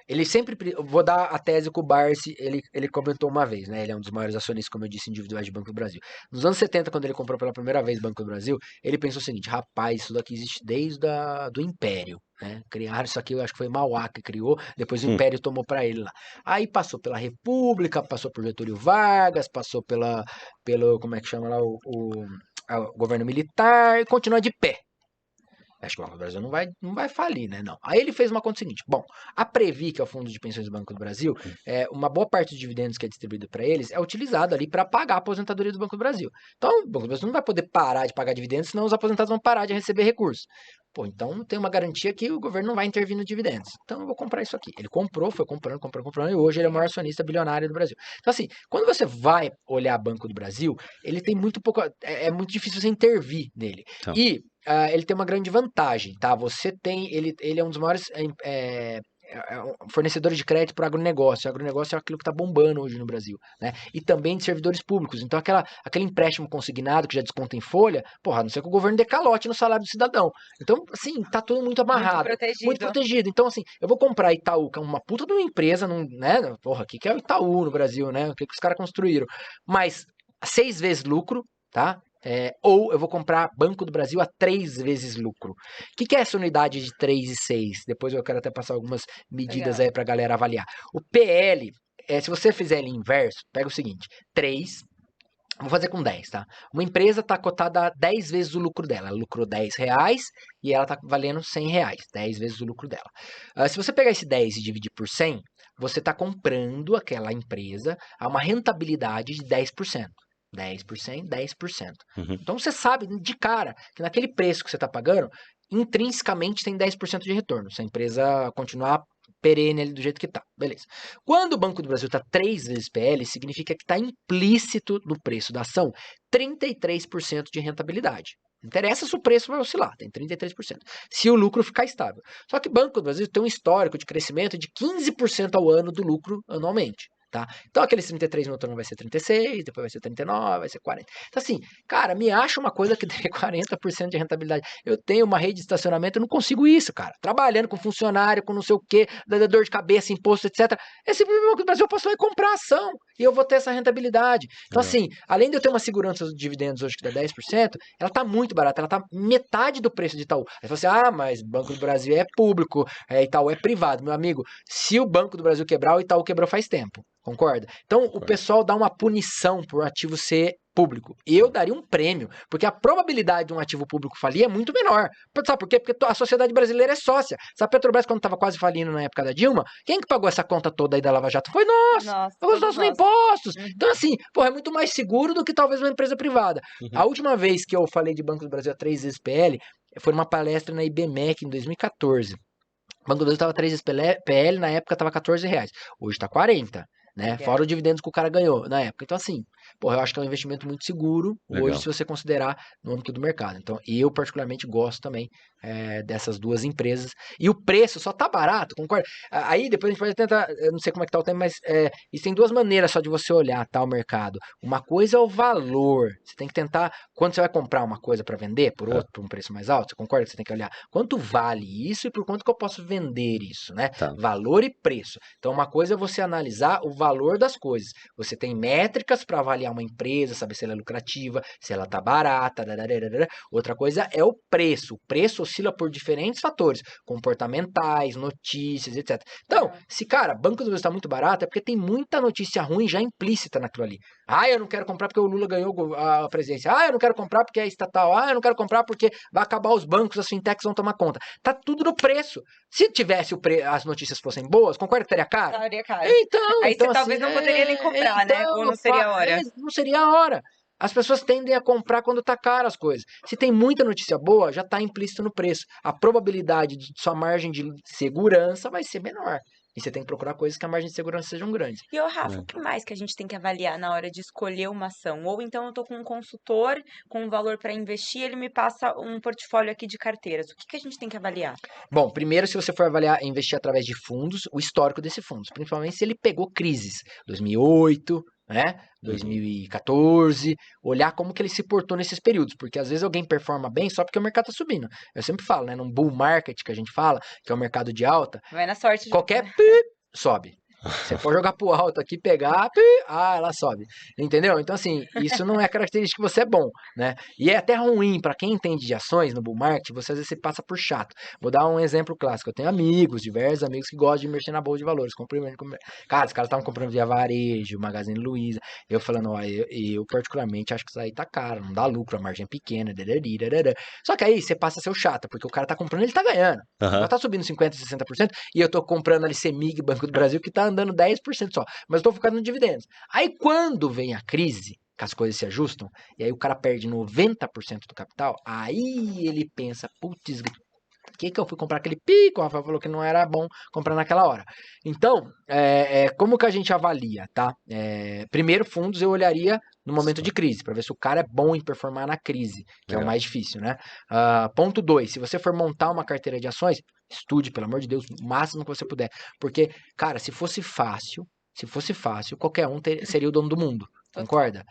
Ele sempre... Vou dar a tese que o Barsi, ele comentou uma vez, né? Ele é um dos maiores acionistas, como eu disse, individuais de Banco do Brasil. Nos anos 70, quando ele comprou pela primeira vez Banco do Brasil, ele pensou o seguinte, rapaz, isso daqui existe desde do Império, né? Criaram isso aqui, eu acho que foi Mauá que criou, depois o Império tomou para ele lá. Aí passou pela República, passou por Getúlio Vargas, passou pelo, como é que chama lá, o governo militar, e continua de pé. Acho que o Banco do Brasil não vai falir, né? Não. Aí ele fez uma conta seguinte. Bom, a Previ, que é o Fundo de Pensões do Banco do Brasil, uma boa parte dos dividendos que é distribuído para eles é utilizado ali para pagar a aposentadoria do Banco do Brasil. Então, o Banco do Brasil não vai poder parar de pagar dividendos, senão os aposentados vão parar de receber recursos. Pô, então tem uma garantia que o governo não vai intervir no dividendos. Então eu vou comprar isso aqui. Ele comprou, foi comprando, e hoje ele é o maior acionista bilionário do Brasil. Então assim, quando você vai olhar Banco do Brasil, ele tem muito pouco, é muito difícil você intervir nele. Então. E ele tem uma grande vantagem, tá? Ele é um dos maiores fornecedores de crédito para o agronegócio. O agronegócio é aquilo que está bombando hoje no Brasil, né? E também de servidores públicos. Então, aquele empréstimo consignado que já desconta em folha, porra, a não ser que o governo dê calote no salário do cidadão. Então, assim, tá tudo muito amarrado. Muito protegido. Então, assim, eu vou comprar Itaú, que é uma puta de uma empresa, né? Porra, o que é o Itaú no Brasil, né? O que os caras construíram? Mas 6 vezes lucro, tá? Ou eu vou comprar Banco do Brasil a 3 vezes lucro. O que é essa unidade de 3 e 6? Depois eu quero até passar algumas medidas aí pra galera avaliar. O PL, se você fizer ele inverso, pega o seguinte, 3, vou fazer com 10, tá? Uma empresa tá cotada a 10 vezes o lucro dela. Ela lucrou R$10 e ela tá valendo R$100, 10 vezes o lucro dela. Se você pegar esse 10 e dividir por 100, você tá comprando aquela empresa a uma rentabilidade de 10%. 10%, 10%.
Uhum.
Então você sabe de cara que naquele preço que você está pagando, intrinsecamente tem 10% de retorno. Se a empresa continuar perene ali do jeito que está. Beleza. Quando o Banco do Brasil está 3 vezes PL, significa que está implícito no preço da ação 33% de rentabilidade. Não interessa se o preço vai oscilar, tem 33%. Se o lucro ficar estável. Só que o Banco do Brasil tem um histórico de crescimento de 15% ao ano do lucro anualmente. Tá? Então aquele 33 no outro ano vai ser 36, depois vai ser 39, vai ser 40. Então assim, cara, me acha uma coisa que dê 40% de rentabilidade. Eu tenho uma rede de estacionamento, eu não consigo isso, cara. Trabalhando com funcionário, com não sei o quê, dando dor de cabeça, imposto, etc. Esse Banco do Brasil eu posso ir comprar ação e eu vou ter essa rentabilidade. Então assim, além de eu ter uma segurança dos dividendos hoje que dá 10%, ela tá muito barata, ela tá metade do preço de Itaú. Aí você fala assim, mas Banco do Brasil é público, Itaú é privado. Meu amigo, se o Banco do Brasil quebrar, o Itaú quebrou faz tempo. Concorda? Então, o pessoal dá uma punição por ativo ser público. Eu daria um prêmio, porque a probabilidade de um ativo público falir é muito menor. Sabe por quê? Porque a sociedade brasileira é sócia. Sabe, a Petrobras, quando estava quase falindo na época da Dilma, quem que pagou essa conta toda aí da Lava Jato? Foi nós! Os nossos impostos! Então, assim, é muito mais seguro do que talvez uma empresa privada. A última vez que eu falei de Banco do Brasil a 3 vezes PL, foi numa palestra na IBMEC em 2014. O Banco do Brasil estava 3 vezes PL, na época estava R$14. Hoje está 40. Né? Fora o dividendo que o cara ganhou na época. Então, assim, eu acho que é um investimento muito seguro hoje, se você considerar no âmbito do mercado. Então, eu particularmente gosto também dessas duas empresas. E o preço só tá barato, concorda? Aí depois a gente pode tentar, eu não sei como é que tá o tempo, mas existem duas maneiras só de você olhar, tá, o mercado. Uma coisa é o valor. Você tem que tentar, quando você vai comprar uma coisa para vender por um preço mais alto, você concorda que você tem que olhar quanto vale isso e por quanto que eu posso vender isso, né?
Tá.
Valor e preço. Então, uma coisa é você analisar o valor das coisas. Você tem métricas para avaliar uma empresa, saber se ela é lucrativa, se ela tá barata. Outra coisa é o preço. O preço oscila por diferentes fatores, comportamentais, notícias, etc. Então, se, cara, Banco do Brasil está muito barato, é porque tem muita notícia ruim já implícita naquilo ali. Eu não quero comprar porque o Lula ganhou a presidência. Eu não quero comprar porque é estatal. Eu não quero comprar porque vai acabar os bancos, as fintechs vão tomar conta. Tá tudo no preço. Se tivesse as notícias fossem boas, concorda que estaria caro?
Estaria caro.
Então,
aí
então,
você talvez não poderia nem comprar, né? Ou não seria a hora.
Não seria a hora. As pessoas tendem a comprar quando tá caro as coisas. Se tem muita notícia boa, já tá implícito no preço. A probabilidade de sua margem de segurança vai ser menor. E você tem que procurar coisas que a margem de segurança sejam grandes.
E, Rafa, o que mais que a gente tem que avaliar na hora de escolher uma ação? Ou então eu tô com um consultor com um valor para investir, ele me passa um portfólio aqui de carteiras. O que a gente tem que avaliar?
Bom, primeiro, se você for avaliar investir através de fundos, o histórico desse fundo, principalmente se ele pegou crises, 2008, né, 2014, olhar como que ele se portou nesses períodos, porque às vezes alguém performa bem só porque o mercado tá subindo. Eu sempre falo, né, num bull market que a gente fala, que é o mercado de alta,
vai na sorte.
Qualquer sobe. Você pode jogar pro alto aqui, pegar, ela sobe. Entendeu? Então, assim, isso não é característica que você é bom, né? E é até ruim para quem entende de ações no bull market, você às vezes você passa por chato. Vou dar um exemplo clássico. Eu tenho amigos, diversos amigos que gostam de mexer na bolsa de valores. Cara, os caras estavam comprando via varejo, Magazine Luiza. Eu falando, eu particularmente acho que isso aí tá caro, não dá lucro, a margem é pequena. Só que aí você passa a ser o chato, porque o cara tá comprando, ele tá ganhando. Já tá subindo 50%, 60%, e eu tô comprando ali CEMIG, Banco do Brasil, que tá andando 10% só, mas eu tô focado no dividendos. Aí quando vem a crise, que as coisas se ajustam, e aí o cara perde 90% do capital, aí ele pensa, putz, o que eu fui comprar aquele pico? O Rafael falou que não era bom comprar naquela hora. Então, como que a gente avalia, tá? Primeiro, fundos, eu olharia no momento de crise, para ver se o cara é bom em performar na crise, que é o
Legal.
mais difícil, né? Ponto 2, se você for montar uma carteira de ações, estude, pelo amor de Deus, o máximo que você puder. Porque, cara, se fosse fácil, qualquer um seria o dono do mundo,
Total.
concorda?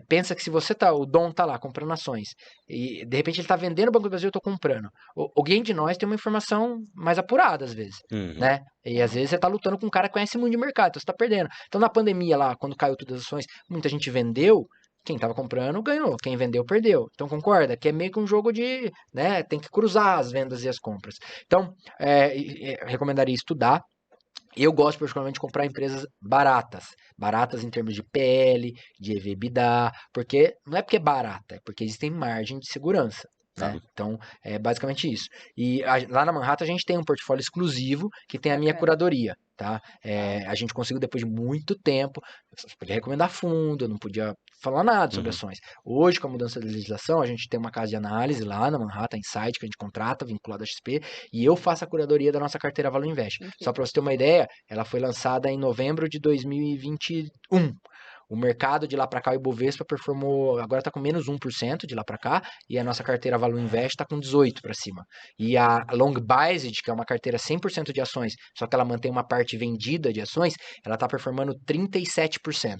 Pensa que se você o Dom tá lá comprando ações e de repente ele tá vendendo o Banco do Brasil, eu tô comprando. Alguém de nós tem uma informação mais apurada às vezes,
Uhum.
né? E às vezes você tá lutando com um cara que conhece muito de mercado, então você tá perdendo. Então na pandemia lá, quando caiu todas as ações, muita gente vendeu, quem tava comprando ganhou, quem vendeu perdeu. Então concorda que é meio que um jogo de, né, tem que cruzar as vendas e as compras. Então, recomendaria estudar. Eu gosto particularmente de comprar empresas baratas em termos de PL, de EV/EBITDA, porque não é porque é barata, é porque existem margem de segurança, né?
Tá.
Então, é basicamente isso. E lá na Manhattan a gente tem um portfólio exclusivo que tem a minha
Bacana.
curadoria, tá? A gente conseguiu depois de muito tempo, eu podia recomendar fundo, eu não podia falar nada sobre
Uhum.
ações. Hoje, com a mudança da legislação, a gente tem uma casa de análise lá na Manhattan Insight, que a gente contrata, vinculada à XP, e eu faço a curadoria da nossa carteira Valor Invest. Só
Incrível.
para você ter uma ideia, ela foi lançada em novembro de 2021. O mercado de lá para cá, o Ibovespa performou, agora está com menos 1% de lá para cá, e a nossa carteira Valor Invest está com 18% para cima. E a Long Biased, que é uma carteira 100% de ações, só que ela mantém uma parte vendida de ações, ela está performando 37%.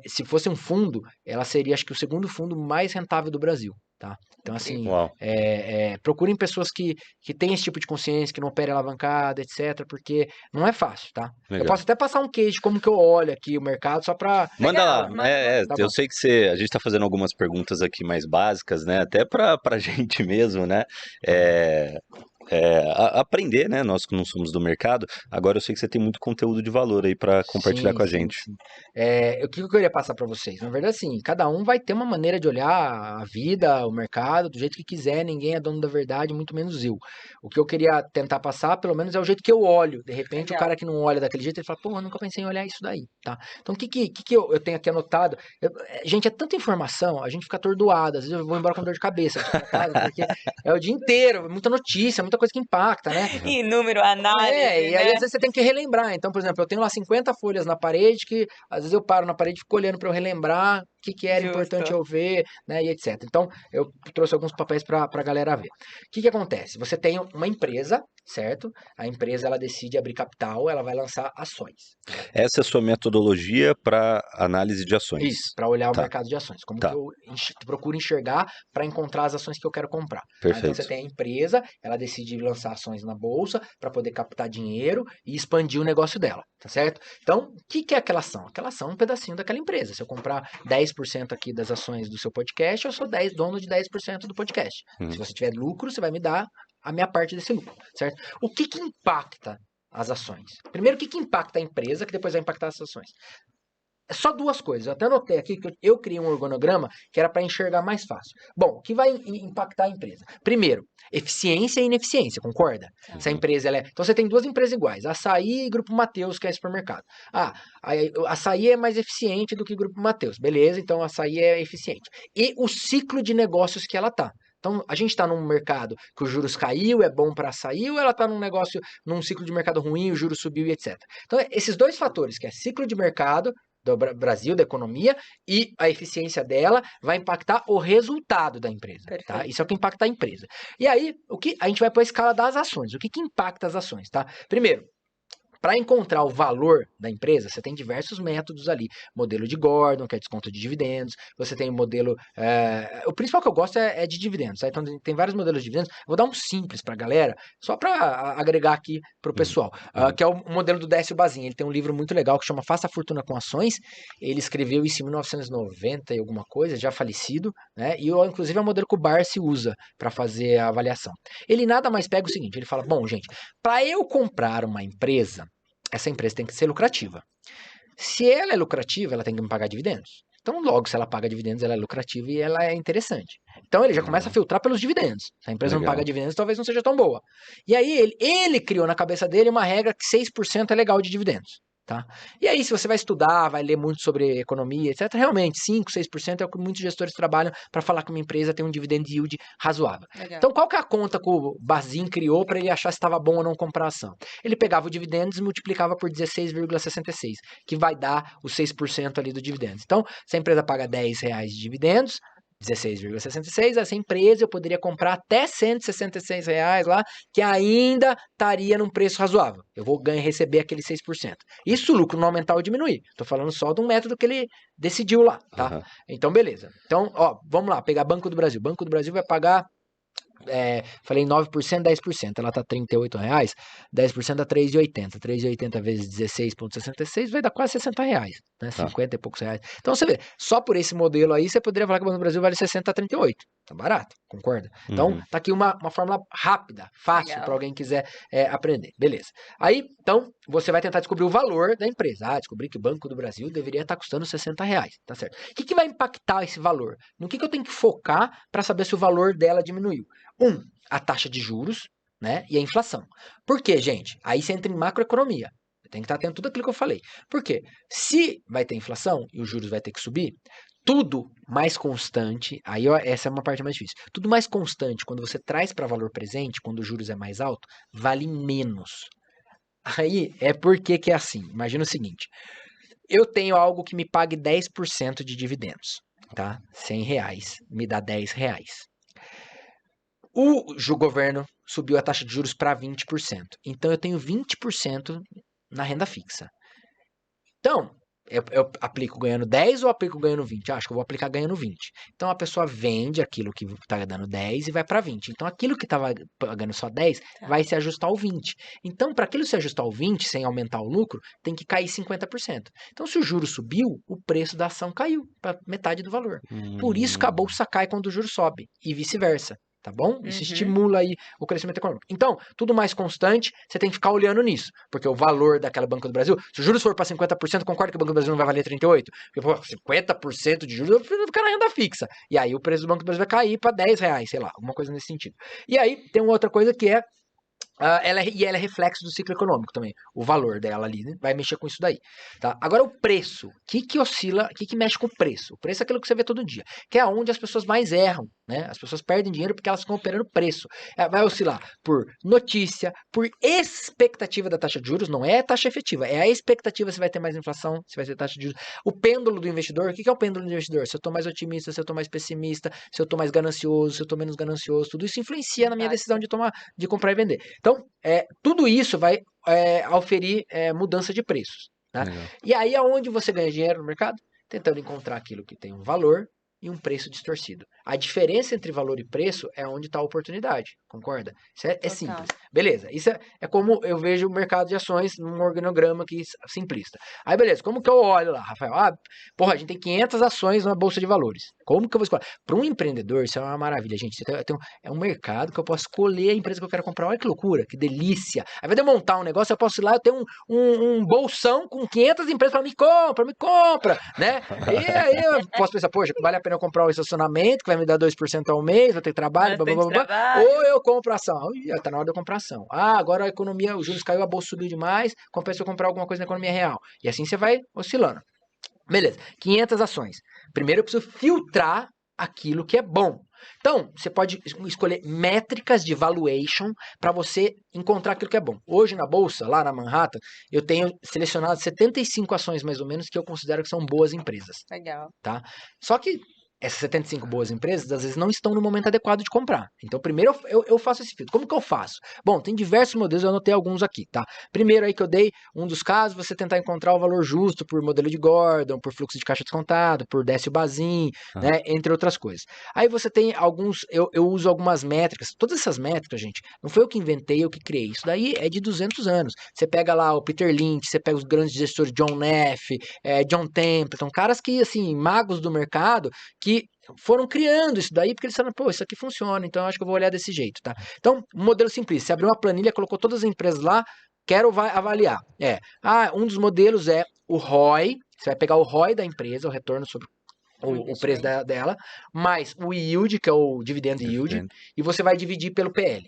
Se fosse um fundo, ela seria, acho que, o segundo fundo mais rentável do Brasil, tá? Então, assim,
Uau.
procurem pessoas que têm esse tipo de consciência, que não operem alavancada, etc, porque não é fácil, tá? Eu
Legal.
posso até passar um case de como que eu olho aqui o mercado, só pra...
Manda
Legal,
lá.
manda.
Tá
Eu
bom.
sei que a gente tá fazendo algumas perguntas aqui mais básicas, né? Até pra gente mesmo, né? Aprender, né? Nós que não somos do mercado. Agora eu sei que você tem muito conteúdo de valor aí pra compartilhar com a
Sim,
gente.
sim. O que eu queria passar para vocês? Na verdade, assim, cada um vai ter uma maneira de olhar a vida, o mercado, do jeito que quiser, ninguém é dono da verdade, muito menos eu. O que eu queria tentar passar, pelo menos, é o jeito que eu olho. De repente, o
Legal.
cara que não olha daquele jeito, ele fala, pô, eu nunca pensei em olhar isso daí, tá? Então, o que eu tenho aqui anotado? Gente, é tanta informação, a gente fica atordoado, às vezes eu vou embora com dor de cabeça aqui pra casa, porque é o dia inteiro, muita notícia, muita coisa que impacta, né?
E número, análise,
E aí
né?
às vezes você tem que relembrar. Então, por exemplo, eu tenho lá 50 folhas na parede que às vezes eu paro na parede e fico olhando para eu relembrar o que era importante
Justo.
eu ver, né, e etc. Então, eu trouxe alguns papéis para a galera ver. O que acontece? Você tem uma empresa, certo? A empresa ela decide abrir capital, ela vai lançar ações.
Essa é a sua metodologia para análise de ações.
Isso, para olhar o
Tá,
mercado de ações. Como que
tá.
eu procuro enxergar para encontrar as ações que eu quero comprar. Tá? Então você
Perfeito.
tem a empresa, ela decide lançar ações na bolsa para poder captar dinheiro e expandir o negócio dela, tá certo? Então, o que é aquela ação? Aquela ação é um pedacinho daquela empresa. Se eu comprar 10% aqui das ações do seu podcast, eu sou dono de 10% do podcast.
Uhum.
Se você tiver lucro, você vai me dar a minha parte desse lucro, certo? O que impacta as ações? Primeiro, o que impacta a empresa, que depois vai impactar as ações? É só duas coisas. Eu até anotei aqui que eu criei um organograma que era para enxergar mais fácil. Bom, o que vai impactar a empresa? Primeiro, eficiência e ineficiência, concorda? Se a empresa Então você tem duas empresas iguais, Açaí e Grupo Mateus, que é supermercado. Ah, Açaí é mais eficiente do que Grupo Mateus. Beleza, então Açaí é eficiente. E o ciclo de negócios que ela tá. Então, a gente está num mercado que os juros caiu, é bom para açaí, ou ela está num ciclo de mercado ruim, o juros subiu e etc. Então, esses dois fatores, que é ciclo de mercado do Brasil, da economia, e a eficiência dela vai impactar o resultado da empresa, tá?
Perfeito.
Isso é o que impacta a empresa. E aí, a gente vai para a escala das ações. O que impacta as ações, tá? Primeiro, para encontrar o valor da empresa, você tem diversos métodos ali. Modelo de Gordon, que é desconto de dividendos. Você tem o modelo... o principal que eu gosto é de dividendos. Tá? Então, tem vários modelos de dividendos. Eu vou dar um simples para a galera, só para agregar aqui para o pessoal. Que é o modelo do Décio Bazin. Ele tem um livro muito legal que chama Faça a Fortuna com Ações. Ele escreveu isso em 1990 e alguma coisa, já falecido. Né? E, inclusive, é o modelo que o Barsi usa para fazer a avaliação. Ele nada mais pega o seguinte. Ele fala, bom, gente, para eu comprar uma empresa, essa empresa tem que ser lucrativa. Se ela é lucrativa, ela tem que me pagar dividendos. Então, logo, se ela paga dividendos, ela é lucrativa e ela é interessante. Então, ele já começa a filtrar pelos dividendos. Se a empresa não paga dividendos, talvez não seja tão boa. E aí, ele criou na cabeça dele uma regra que 6% é legal de dividendos. Tá? E aí, se você vai estudar, vai ler muito sobre economia, etc., realmente, 5, 6% é o que muitos gestores trabalham para falar que uma empresa tem um dividend yield razoável.
Legal.
Então, qual que é a conta que o Bazin criou para ele achar se estava bom ou não comprar a ação? Ele pegava o dividendos e multiplicava por 16,66, que vai dar os 6% ali do dividendos. Então, se a empresa paga R$10 de dividendos, 16,66, essa empresa eu poderia comprar até R$166 lá, que ainda estaria num preço razoável. Eu vou receber aquele 6%. Isso o lucro não aumentar ou diminuir. Tô falando só de um método que ele decidiu lá, tá?
Aham.
Então, beleza. Então, ó, vamos lá, pegar Banco do Brasil. Banco do Brasil vai pagar, falei 9%, 10%. Ela tá R$38, 10% dá 3,80. 3,80 vezes 16,66 vai dar quase R$60, né?
Tá.
50 e poucos reais. Então você vê, só por esse modelo aí, você poderia falar que o Banco do Brasil vale 60 a 38. Tá barato, concorda? Então,
Uhum.
tá aqui uma fórmula rápida, fácil
Legal.
para alguém quiser aprender. Beleza. Aí, então, você vai tentar descobrir o valor da empresa. Ah, descobri que o Banco do Brasil deveria estar custando R$60, tá certo? O que vai impactar esse valor? No que eu tenho que focar para saber se o valor dela diminuiu? A taxa de juros, né? E a inflação. Por quê, gente? Aí você entra em macroeconomia. Tem que estar atento a tudo aquilo que eu falei. Por quê? Se vai ter inflação e os juros vai ter que subir, tudo mais constante, aí ó, essa é uma parte mais difícil. Tudo mais constante, quando você traz para valor presente, quando os juros é mais alto, vale menos. Aí é porque que é assim. Imagina o seguinte: eu tenho algo que me pague 10% de dividendos, tá? R$100 me dá R$10. O governo subiu a taxa de juros para 20%. Então eu tenho 20% na renda fixa. Então, eu aplico ganhando 10 ou aplico ganhando 20? Acho que eu vou aplicar ganhando 20. Então a pessoa vende aquilo que está dando 10 e vai para 20. Então aquilo que estava pagando só 10 vai se ajustar ao 20. Então, para aquilo se ajustar ao 20 sem aumentar o lucro, tem que cair 50%. Então, se o juro subiu, o preço da ação caiu para metade do valor. Por isso que a bolsa cai quando o juro sobe e vice-versa. Tá bom? Isso estimula aí o crescimento econômico. Então, tudo mais constante, você tem que ficar olhando nisso. Porque o valor daquela Banco do Brasil, se os juros for para 50%, concorda que o Banco do Brasil não vai valer 38%? Porque, pô, 50% de juros, eu preciso ficar na renda fixa. E aí o preço do Banco do Brasil vai cair para R$10, sei lá, alguma coisa nesse sentido. E aí tem uma outra coisa que é ela é reflexo do ciclo econômico também. O valor dela ali, né, vai mexer com isso daí. Tá? Agora, o preço. O que oscila, o que mexe com o preço? O preço é aquilo que você vê todo dia, que é onde as pessoas mais erram. Né? As pessoas perdem dinheiro porque elas ficam operando preço. Vai oscilar por notícia, por expectativa da taxa de juros, não é taxa efetiva, é a expectativa se vai ter mais inflação, se vai ter taxa de juros. O pêndulo do investidor, o que é o pêndulo do investidor? Se eu estou mais otimista, se eu estou mais pessimista, se eu estou mais ganancioso, se eu estou menos ganancioso, tudo isso influencia na minha decisão de comprar e vender. Então, tudo isso vai auferir mudança de preços. Tá? E aí, aonde você ganha dinheiro no mercado? Tentando encontrar aquilo que tem um valor e um preço distorcido. A diferença entre valor e preço é onde está a oportunidade, concorda? Isso é simples. Beleza, isso é como eu vejo o mercado de ações num organograma aqui simplista. Aí beleza, como que eu olho lá, Rafael? Porra, a gente tem 500 ações na Bolsa de Valores. Como que eu vou escolher? Para um empreendedor, isso é uma maravilha, gente. É um mercado que eu posso escolher a empresa que eu quero comprar. Olha que loucura, que delícia. Ao invés de eu montar um negócio, eu posso ir lá, eu tenho um bolsão com 500 empresas para me compra, né? E aí eu posso pensar, poxa, vale a pena eu comprar um estacionamento que vai me dar 2% ao mês, vou ter trabalho, ou eu compro ação. Tá na hora de eu comprar ação. Agora a economia, os juros caiu, a bolsa subiu demais, compensa eu comprar alguma coisa na economia real. E assim você vai oscilando. Beleza, 500 ações. Primeiro eu preciso filtrar aquilo que é bom. Então, você pode escolher métricas de valuation para você encontrar aquilo que é bom. Hoje na bolsa, lá na Manhattan, eu tenho selecionado 75 ações mais ou menos que eu considero que são boas empresas.
Legal.
Tá? Só que essas 75 boas empresas, às vezes, não estão no momento adequado de comprar. Então, primeiro eu faço esse filtro. Como que eu faço? Bom, tem diversos modelos, eu anotei alguns aqui, tá? Primeiro aí que eu dei, um dos casos, você tentar encontrar o valor justo por modelo de Gordon, por fluxo de caixa descontado, por Décio-Bazin, né? Entre outras coisas. Aí você tem alguns, eu uso algumas métricas. Todas essas métricas, gente, não foi eu que inventei, eu que criei. Isso daí é de 200 anos. Você pega lá o Peter Lynch, você pega os grandes gestores John Neff, John Templeton, caras que, assim, magos do mercado, que foram criando isso daí, porque eles falaram, pô, isso aqui funciona, então eu acho que eu vou olhar desse jeito, tá? Então, um modelo simples, você abriu uma planilha, colocou todas as empresas lá, quero avaliar. Um dos modelos é o ROI, você vai pegar o ROI da empresa, o retorno sobre o preço dela, mais o yield, que é o dividend yield, e você vai dividir pelo PL.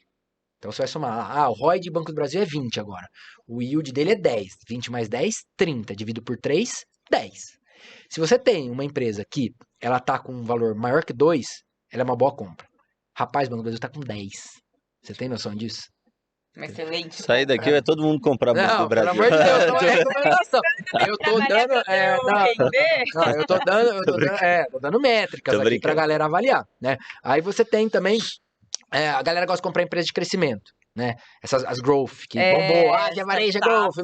Então você vai somar lá, o ROI de Banco do Brasil é 20 agora. O yield dele é 10. 20 mais 10, 30. Dividido por 3, 10. Se você tem uma empresa que ela tá com um valor maior que 2, ela é uma boa compra. Rapaz, o Banco do Brasil tá com 10. Você tem noção disso?
Uma excelente.
Sair daqui vai todo mundo comprar Banco do
Não, pelo
Brasil.
amor de Deus, não é recomendação. Eu tô
Trabalhar
dando.
pra eu render.
Não, tô dando métricas
Tô
aqui pra
brincando.
galera avaliar, né? Aí você tem também. A galera gosta de comprar empresa de crescimento, né? As growth, que bombou. Já varejo é growth,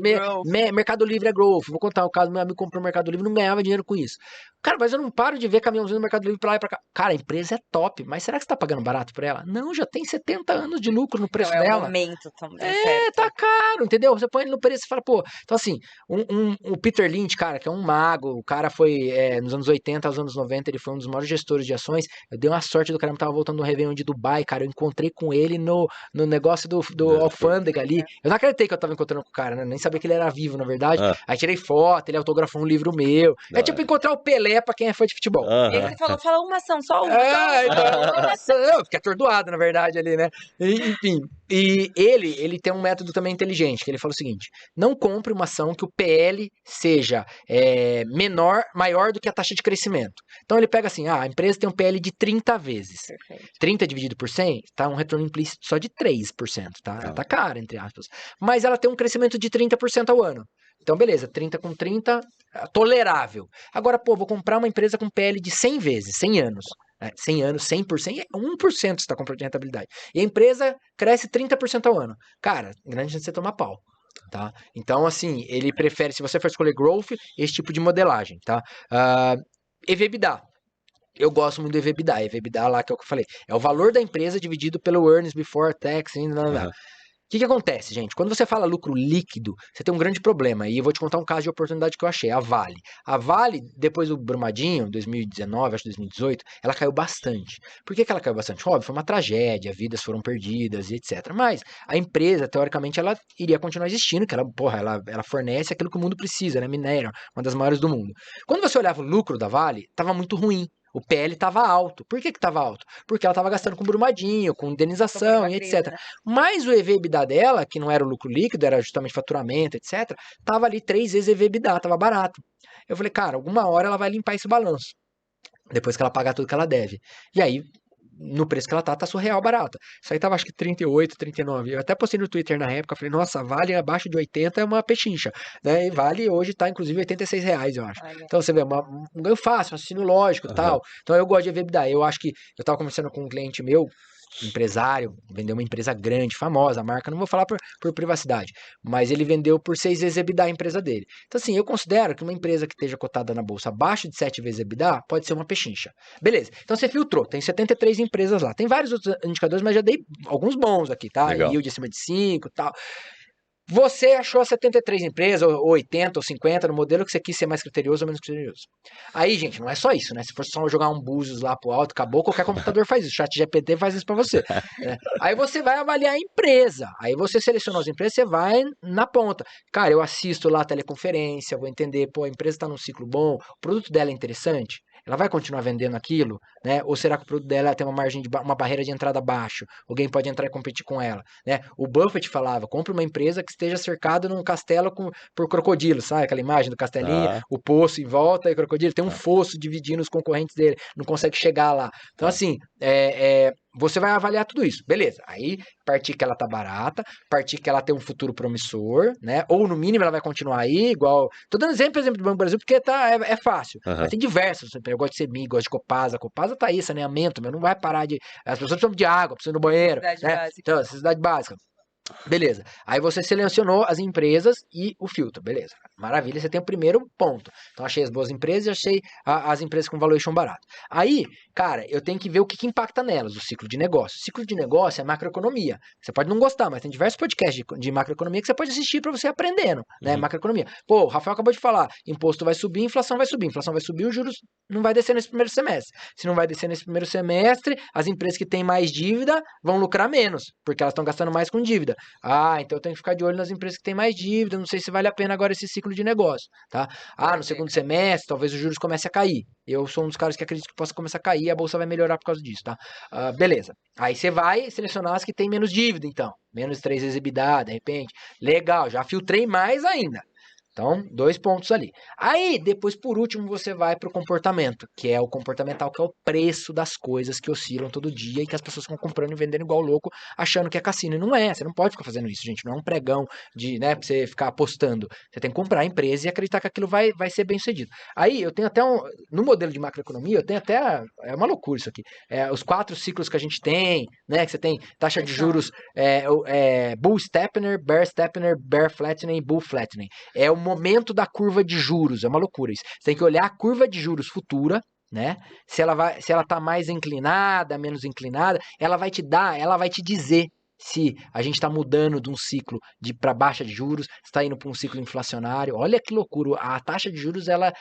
Mercado Livre é growth. Vou contar o caso, meu amigo comprou no Mercado Livre e não ganhava dinheiro com isso. Cara, mas eu não paro de ver caminhãozinho no Mercado Livre pra lá e pra cá. Cara, a empresa é top, mas será que você tá pagando barato por ela? Não, já tem 70 anos de lucro no preço
Então é o
dela.
momento também, certo?
Tá caro, entendeu? Você põe ele no preço e fala, pô. Então, assim, o Peter Lynch, cara, que é um mago, o cara foi, nos anos 80 aos anos 90, ele foi um dos maiores gestores de ações. Eu dei uma sorte do cara, eu tava voltando no Réveillon de Dubai, cara. Eu encontrei com ele no negócio do alfândega ali. Eu não acreditei que eu tava encontrando com o cara, né? Nem sabia que ele era vivo, na verdade. Aí tirei foto, ele autografou um livro meu. É tipo encontrar o Pelé pra quem é fã de futebol.
E aí você falou, fala uma ação, só uma.
Eu fiquei atordoado, na verdade, ali, né? Enfim. E ele tem um método também inteligente, que ele fala o seguinte: não compre uma ação que o PL seja maior do que a taxa de crescimento. Então ele pega assim, a empresa tem um PL de 30 vezes.
Perfeito.
30 dividido por 100, tá um retorno implícito só de 3%, tá? Ela tá cara, entre aspas. Mas ela tem um crescimento de 30% ao ano. Então, beleza, 30 com 30, tolerável. Agora, pô, vou comprar uma empresa com PL de 100 vezes, 100 anos. 100 anos, 100%, é 1% você está comprando de rentabilidade. E a empresa cresce 30% ao ano. Cara, grande chance de você tomar pau. Tá? Então, assim, ele prefere, se você for escolher growth, esse tipo de modelagem. Tá? EV/EBITDA. Eu gosto muito do EV/EBITDA. EV/EBITDA lá que é o que eu falei. É o valor da empresa dividido pelo earnings before tax. O que acontece, gente? Quando você fala lucro líquido, você tem um grande problema. E eu vou te contar um caso de oportunidade que eu achei. A Vale. A Vale, depois do Brumadinho, 2019, acho que 2018, ela caiu bastante. Por que ela caiu bastante? Óbvio, foi uma tragédia, vidas foram perdidas e etc. Mas a empresa, teoricamente, ela iria continuar existindo, que ela fornece aquilo que o mundo precisa, né? Minério, uma das maiores do mundo. Quando você olhava o lucro da Vale, estava muito ruim. O PL estava alto. Por que estava alto? Porque ela estava gastando com Brumadinho, com indenização e etc. Mas o EV/EBITDA dela, que não era o lucro líquido, era justamente faturamento, etc., estava ali 3 vezes EV/EBITDA, estava barato. Eu falei, cara, alguma hora ela vai limpar esse balanço. Depois que ela pagar tudo que ela deve. E aí, no preço que ela tá surreal barata. Isso aí tava acho que 38, 39. Eu até postei no Twitter na época, falei, nossa, Vale abaixo de 80 é uma pechincha, né? E Vale hoje tá inclusive R$ 86, eu acho. Então você vê, um ganho fácil, um raciocínio lógico e tal. Então eu gosto de EBITDA. Eu acho que eu tava conversando com um cliente meu, empresário, vendeu uma empresa grande, famosa, a marca, não vou falar por privacidade, mas ele vendeu por 6 vezes EBITDA a empresa dele. Então assim, eu considero que uma empresa que esteja cotada na bolsa abaixo de 7 vezes EBITDA pode ser uma pechincha. Beleza, então você filtrou, tem 73 empresas lá, tem vários outros indicadores, mas já dei alguns bons aqui, tá?
Legal.
Yield acima de 5 e tal. Você achou 73 empresas, ou 80, ou 50, no modelo que você quis ser mais criterioso ou menos criterioso. Aí, gente, não é só isso, né? Se for só jogar um Búzios lá pro alto, acabou, qualquer computador faz isso. O ChatGPT faz isso pra você. Né? Aí você vai avaliar a empresa. Aí você seleciona as empresas, você vai na ponta. Cara, eu assisto lá a teleconferência, vou entender, pô, a empresa tá num ciclo bom, o produto dela é interessante. Ela vai continuar vendendo aquilo, né? Ou será que o produto dela tem uma margem de uma barreira de entrada baixa? Alguém pode entrar e competir com ela, né? O Buffett falava, compre uma empresa que esteja cercada num castelo por crocodilos, sabe? Aquela imagem do castelinho, o poço em volta e crocodilo. Tem um fosso dividindo os concorrentes dele, não consegue chegar lá. Então, assim, você vai avaliar tudo isso, beleza. Aí, partir que ela tá barata, partir que ela tem um futuro promissor, né? Ou, no mínimo, ela vai continuar aí, igual... Tô dando exemplo do Banco do Brasil, porque é fácil. Mas tem diversos. Eu gosto de CEMIG, gosto de Copasa. A Copasa tá aí, saneamento, mas não vai parar de... As pessoas precisam de água, precisam ir no banheiro, né? Então, necessidade básica. Beleza. Aí você selecionou as empresas e o filtro. Beleza. Maravilha, você tem o primeiro ponto. Então, achei as boas empresas e achei as empresas com valuation barato. Aí, cara, eu tenho que ver o que impacta nelas, o ciclo de negócio. O ciclo de negócio é macroeconomia. Você pode não gostar, mas tem diversos podcasts de macroeconomia que você pode assistir para você ir aprendendo, né? Macroeconomia. Pô, o Rafael acabou de falar, imposto vai subir, inflação vai subir. Inflação vai subir, os juros não vai descer nesse primeiro semestre. Se não vai descer nesse primeiro semestre, as empresas que têm mais dívida vão lucrar menos, porque elas estão gastando mais com dívida. Então eu tenho que ficar de olho nas empresas que têm mais dívida, não sei se vale a pena agora esse ciclo de negócio, tá? No segundo semestre, talvez os juros comecem a cair. Eu sou um dos caras que acredito que possa começar a cair, a bolsa vai melhorar por causa disso, tá? Beleza. Aí você vai selecionar as que tem menos dívida, então. Menos 3 vezes EBITDA, de repente. Legal, já filtrei mais ainda. Então, 2 pontos ali. Aí, depois, por último, você vai para o comportamento, que é o comportamental, que é o preço das coisas que oscilam todo dia e que as pessoas ficam comprando e vendendo igual louco, achando que é cassino. E não é, você não pode ficar fazendo isso, gente. Não é um pregão de, né, pra você ficar apostando. Você tem que comprar a empresa e acreditar que aquilo vai ser bem sucedido. Aí, eu tenho até no modelo de macroeconomia, eu tenho até, é uma loucura isso aqui, os 4 ciclos que a gente tem, né, que você tem taxa de juros, bull steepener, bear flattening, bull flattening. É o momento da curva de juros, é uma loucura isso. Você tem que olhar a curva de juros futura, né? Se ela tá mais inclinada, menos inclinada, ela vai te dizer se a gente está mudando de um ciclo para baixa de juros, está indo para um ciclo inflacionário. Olha que loucura, a taxa de juros ela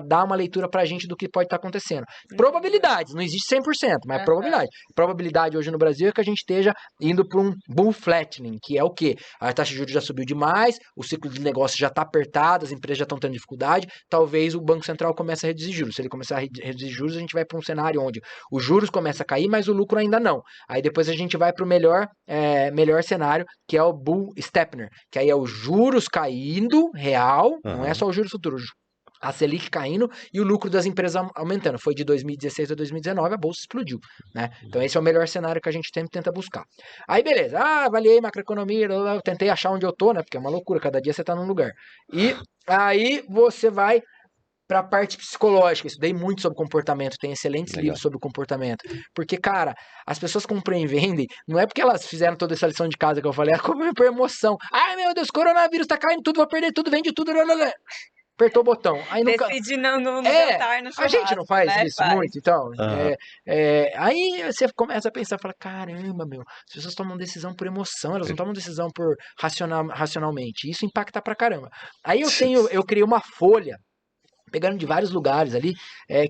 dá uma leitura para a gente do que pode estar acontecendo. Probabilidades, não existe 100%, mas probabilidade. Probabilidade hoje no Brasil é que a gente esteja indo para um bull flattening, que é o quê? A taxa de juros já subiu demais, o ciclo de negócio já está apertado, as empresas já estão tendo dificuldade, talvez o Banco Central comece a reduzir juros. Se ele começar a reduzir juros, a gente vai para um cenário onde os juros começam a cair, mas o lucro ainda não. Aí depois a gente vai para o melhor cenário, que é o bull steepener, que aí é os juros caindo, real, não é só os juros futuros, a Selic caindo e o lucro das empresas aumentando. Foi de 2016 a 2019, a bolsa explodiu, né? Então esse é o melhor cenário que a gente sempre tenta buscar. Aí beleza, avaliei macroeconomia, eu tentei achar onde eu tô, né? Porque é uma loucura, cada dia você tá num lugar. E aí você vai para a parte psicológica, estudei muito sobre comportamento, tem excelentes livros sobre comportamento, porque, cara, as pessoas compram e vendem, não é porque elas fizeram toda essa lição de casa que eu falei, é como por emoção. Ai, meu Deus, coronavírus tá caindo tudo, vou perder tudo, vende tudo, apertou o botão. Aí nunca...
Decide não jantar no churrasco,
a gente não faz
né?
isso muito, então. Aí você começa a pensar, fala, caramba, meu, as pessoas tomam decisão por emoção, elas não tomam decisão por racionalmente. Isso impacta pra caramba. Aí eu criei uma folha, pegando de vários lugares ali,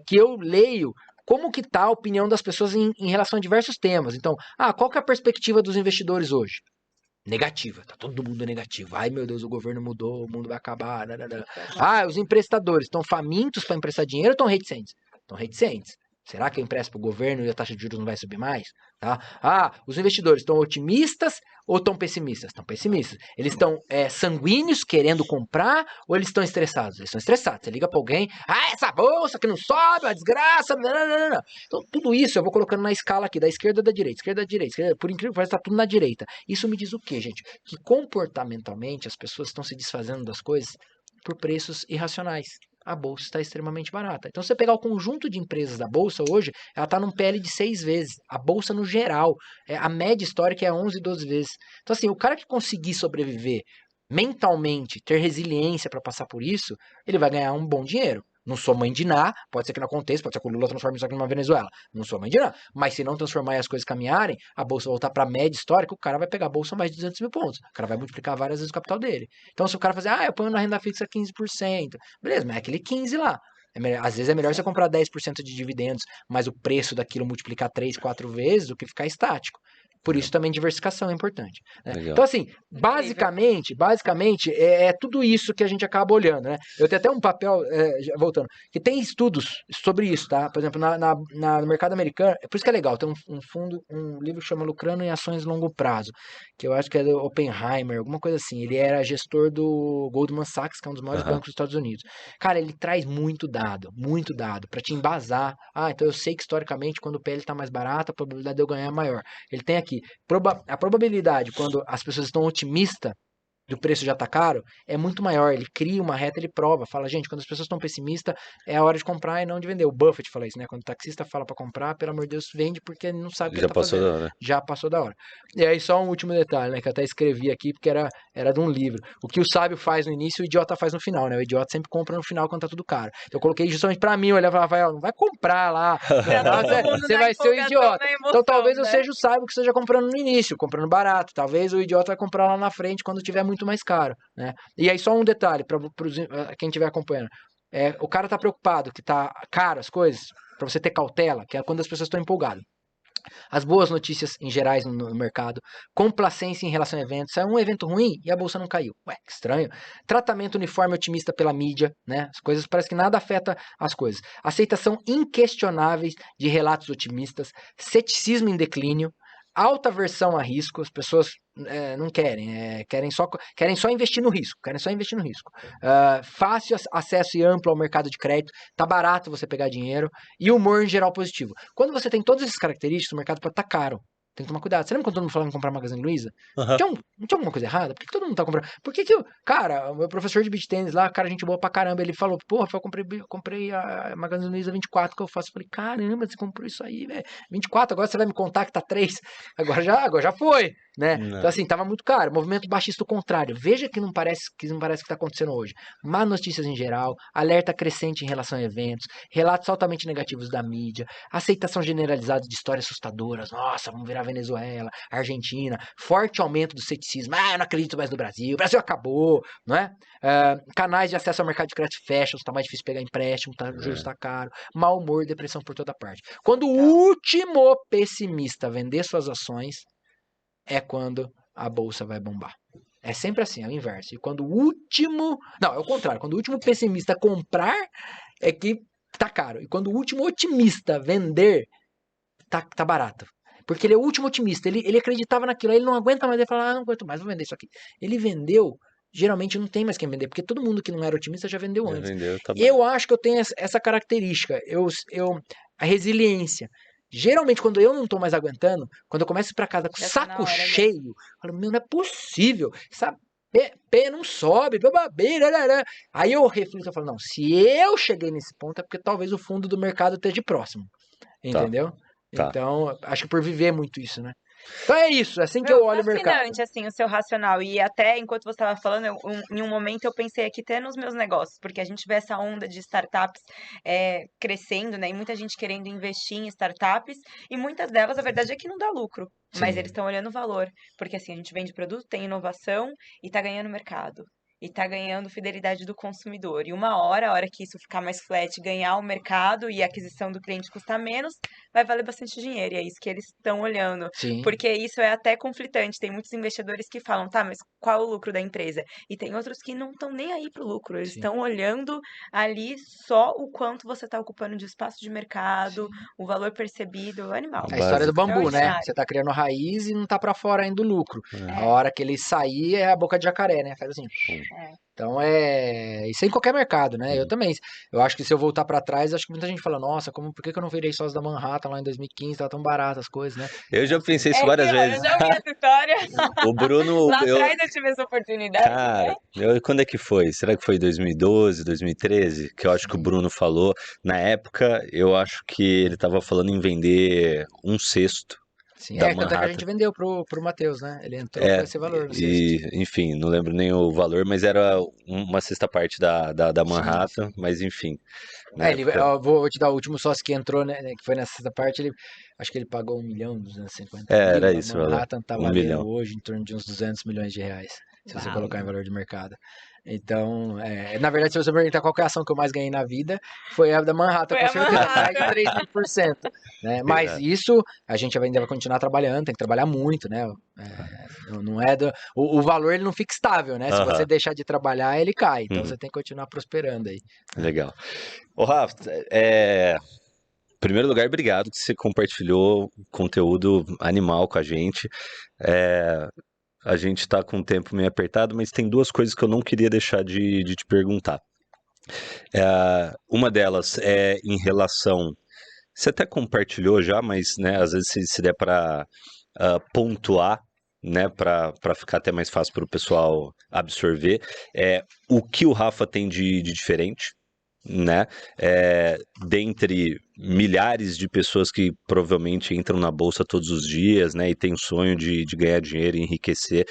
que eu leio como que tá a opinião das pessoas em relação a diversos temas. Então, qual que é a perspectiva dos investidores hoje? Negativa, tá todo mundo negativo. Ai, meu Deus, o governo mudou, o mundo vai acabar. Os emprestadores estão famintos para emprestar dinheiro ou estão reticentes? Estão reticentes. Será que eu empresto para o governo e a taxa de juros não vai subir mais? Tá? Os investidores estão otimistas ou estão pessimistas? Estão pessimistas. Eles estão sanguíneos, querendo comprar, ou eles estão estressados? Eles estão estressados. Você liga para alguém, essa bolsa que não sobe, uma desgraça. Não. Então, tudo isso eu vou colocando na escala aqui, da esquerda à direita, esquerda à direita. Por incrível que pareça, está tudo na direita. Isso me diz o quê, gente? Que comportamentalmente as pessoas estão se desfazendo das coisas por preços irracionais. A bolsa está extremamente barata. Então, se você pegar o conjunto de empresas da bolsa hoje, ela está num PL de 6 vezes. A bolsa no geral, a média histórica é 11, 12 vezes. Então, assim, o cara que conseguir sobreviver mentalmente, ter resiliência para passar por isso, ele vai ganhar um bom dinheiro. Não sou mãe de Ná, pode ser que não aconteça, pode ser que o Lula transforme isso aqui numa Venezuela. Não sou mãe de Ná. Mas se não transformar e as coisas caminharem, a bolsa voltar para a média histórica, o cara vai pegar a bolsa mais de 200 mil pontos. O cara vai multiplicar várias vezes o capital dele. Então, se o cara fazer, eu ponho na renda fixa 15%. Beleza, mas é aquele 15% lá. Às vezes é melhor você comprar 10% de dividendos, mas o preço daquilo multiplicar 3, 4 vezes do que ficar estático. Por isso também diversificação é importante. Né? Então, assim, basicamente, é tudo isso que a gente acaba olhando, né? Eu tenho até um papel, voltando, que tem estudos sobre isso, tá? Por exemplo, no mercado americano, por isso que é legal, tem um livro que chama Lucrando em Ações de Longo Prazo, que eu acho que é do Oppenheimer, alguma coisa assim. Ele era gestor do Goldman Sachs, que é um dos maiores bancos dos Estados Unidos. Cara, ele traz muito dado, para te embasar. Então eu sei que historicamente, quando o PL tá mais barato, a probabilidade de eu ganhar é maior. Ele tem aqui, a probabilidade quando as pessoas estão otimistas do preço já tá caro, é muito maior. Ele cria uma reta, ele prova, fala, gente, quando as pessoas estão pessimistas, é a hora de comprar e não de vender. O Buffett fala isso, né? Quando o taxista fala para comprar, pelo amor de Deus, vende porque não sabe o que ele tá fazendo. Já passou da hora. Já passou da hora. E aí só um último detalhe, né? Que eu até escrevi aqui, porque era de um livro. O que o sábio faz no início, o idiota faz no final, né? O idiota sempre compra no final quando tá tudo caro. Então eu coloquei justamente pra mim, olhar e falar, Rafael, não vai comprar lá. Você vai ser o idiota. Então talvez eu seja o sábio que esteja comprando no início, comprando barato. Talvez o idiota vai comprar lá na frente quando tiver muito mais caro. Né? E aí só um detalhe para quem estiver acompanhando, o cara tá preocupado que tá caro as coisas, para você ter cautela, que é quando as pessoas estão empolgadas. as boas notícias em gerais no mercado, complacência em relação a eventos, é um evento ruim e a bolsa não caiu. Ué, que estranho. Tratamento uniforme otimista pela mídia, né? As coisas parece que nada afeta as coisas. Aceitação inquestionáveis de relatos otimistas, ceticismo em declínio, alta aversão a risco, as pessoas não querem, querem só investir no risco, fácil acesso e amplo ao mercado de crédito, tá barato você pegar dinheiro, e humor em geral positivo. Quando você tem todas essas características, o mercado pode estar caro. Tem que tomar cuidado. Você lembra quando todo mundo falava em comprar Magazine Luiza?
Aham.
Não tinha alguma coisa errada? Por que todo mundo tá comprando? Por que cara, o meu professor de beach tênis lá, cara, gente boa pra caramba, ele falou, porra, eu comprei a Magazine Luiza 24 que eu faço. Eu falei, caramba, você comprou isso aí, velho. 24, agora você vai me contar que tá 3. Agora já foi, né?
Não.
Então assim, tava muito caro. Movimento baixista o contrário. Veja que não parece que tá acontecendo hoje. Má notícias em geral, alerta crescente em relação a eventos, relatos altamente negativos da mídia, aceitação generalizada de histórias assustadoras. Nossa, vamos virar Venezuela, Argentina, forte aumento do ceticismo. Eu não acredito mais no Brasil, o Brasil acabou, não é? Canais de acesso ao mercado de crédito fecham, tá mais difícil pegar empréstimo, o juros tá caro, mau humor, depressão por toda parte. Quando o último pessimista vender suas ações, é quando a bolsa vai bombar. É sempre assim, é o inverso. E quando o último... Não, é o contrário. Quando o último pessimista comprar, é que tá caro. E quando o último otimista vender, tá barato. Porque ele é o último otimista. Ele acreditava naquilo. Aí ele não aguenta mais. Ele fala, não aguento mais, vou vender isso aqui. Ele vendeu... Geralmente não tem mais quem vender, porque todo mundo que não era otimista já vendeu antes.
Tá
Eu acho que eu tenho essa característica. A resiliência. Geralmente, quando eu não tô mais aguentando, quando eu começo a ir pra casa com o saco cheio, eu falo, meu, não é possível. Essa pé não sobe, bababeira. Aí eu reflito e falo, não, se eu cheguei nesse ponto é porque talvez o fundo do mercado esteja próximo. Entendeu?
Tá.
Então, acho que por viver muito isso, né? Então é isso, é assim que eu olho o mercado.
Fascinante, assim, o seu racional. E até enquanto você estava falando, em um momento eu pensei aqui até nos meus negócios, porque a gente vê essa onda de startups crescendo, né? E muita gente querendo investir em startups, e muitas delas, a verdade é que não dá lucro. Mas
Sim.
eles estão olhando o valor. Porque assim, a gente vende produto, tem inovação e tá ganhando mercado. E tá ganhando fidelidade do consumidor. E uma hora, a hora que isso ficar mais flat, ganhar o mercado e a aquisição do cliente custar menos, vai valer bastante dinheiro. E é isso que eles estão olhando.
Sim.
Porque isso é até conflitante. Tem muitos investidores que falam, tá, mas qual é o lucro da empresa? E tem outros que não estão nem aí pro lucro. Eles estão olhando ali só o quanto você tá ocupando de espaço de mercado, o valor percebido, o animal.
É a história do bambu, né?
Extraordinário.
Você tá criando raiz e não tá pra fora ainda o lucro. A hora que ele sair é a boca de jacaré, né? Faz assim. Então isso é em qualquer mercado, né? Eu também. Eu acho que se eu voltar pra trás, acho que muita gente fala, nossa, por que eu não virei sócio da Manhattan lá em 2015? Tava tão barato as coisas, né?
Eu já pensei isso várias vezes.
Eu já vi essa história.
O Bruno.
Lá atrás eu tive essa oportunidade.
Cara, quando é que foi? Será que foi 2012, 2013? Que eu acho que o Bruno falou. Na época, eu acho que ele tava falando em vender 1/6
Sim,
da
tanto é que a
Manhattan.
gente vendeu pro Matheus, né? Ele entrou com esse valor, não sei
E, enfim, não lembro nem o valor, mas era uma sexta parte da Manhattan, mas enfim. na época.
Eu vou te dar o último sócio que entrou, né? Que foi nessa parte, acho que ele pagou 1.250.000.
Era
A
isso, valor.
Manhattan tá
1
valendo
milhão.
hoje em torno de uns 200 milhões de reais, se você
Uau.
colocar em valor de mercado. Então, na verdade, se você perguntar qual que é a ação que eu mais ganhei na vida, foi a da Manhattan,
Foi
com
a
certeza,
Manhattan.
mais de 3%. Né? Mas isso, a gente ainda vai continuar trabalhando, tem que trabalhar muito, né? Não é o valor ele não fica estável, né? Se você deixar de trabalhar, ele cai. Então você tem que continuar prosperando aí.
Legal. Ô, Rafa, em primeiro lugar, obrigado que você compartilhou conteúdo animal com a gente. A gente está com o tempo meio apertado, mas tem duas coisas que eu não queria deixar de te perguntar. Uma delas é em relação... Você até compartilhou já, mas né, às vezes se der para pontuar, né, para ficar até mais fácil para o pessoal absorver, o que o Rafa tem de diferente, né, dentre milhares de pessoas que provavelmente entram na bolsa todos os dias, né, e tem o sonho de ganhar dinheiro e enriquecer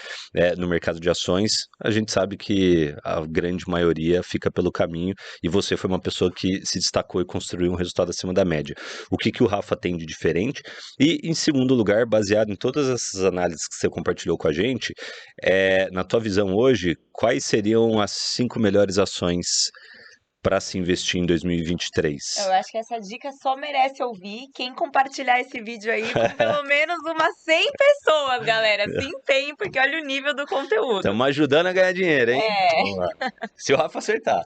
no mercado de ações. A gente sabe que a grande maioria fica pelo caminho e você foi uma pessoa que se destacou e construiu um resultado acima da média. O que o Rafa tem de diferente? E, em segundo lugar, baseado em todas essas análises que você compartilhou com a gente, na tua visão hoje, quais seriam as 5 melhores ações para se investir em 2023?
Eu acho que essa dica só merece ouvir quem compartilhar esse vídeo aí com pelo menos umas 100 pessoas, galera. Se empenhem, porque olha o nível do conteúdo.
Estamos ajudando a ganhar dinheiro, hein?
É.
Vamos lá. Se o Rafa acertar.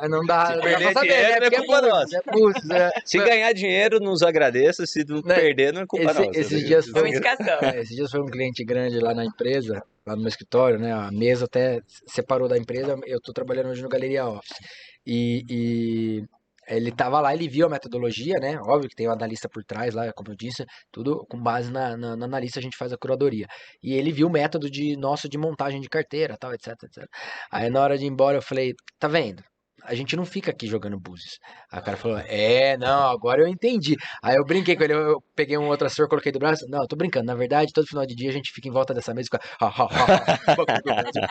Não dá,
Se
não dá
perder
pra saber,
dinheiro,
né?
não é
Porque
culpa
Búzios,
nossa.
Búzios,
Se ganhar dinheiro, nos agradeça. Se não
Né?
perder, não é culpa nossa.
Esses dias
É
foi,
uma indicação.
esses dias foi um cliente grande lá na empresa, lá no meu escritório, né? A mesa até separou da empresa. Eu tô trabalhando hoje no Galeria Office. E ele tava lá, ele viu a metodologia, né? Óbvio que tem o analista por trás lá, como eu disse, tudo com base na analista a gente faz a curadoria. E ele viu o método nosso de montagem de carteira, tal, etc, etc. Aí na hora de ir embora eu falei, tá vendo? A gente não fica aqui jogando búzios. Aí o cara falou, não, agora eu entendi. Aí eu brinquei com ele, eu peguei um outro assessor, coloquei do braço. Não, eu tô brincando. Na verdade, todo final de dia a gente fica em volta dessa mesa e fica. Banco do Brasil,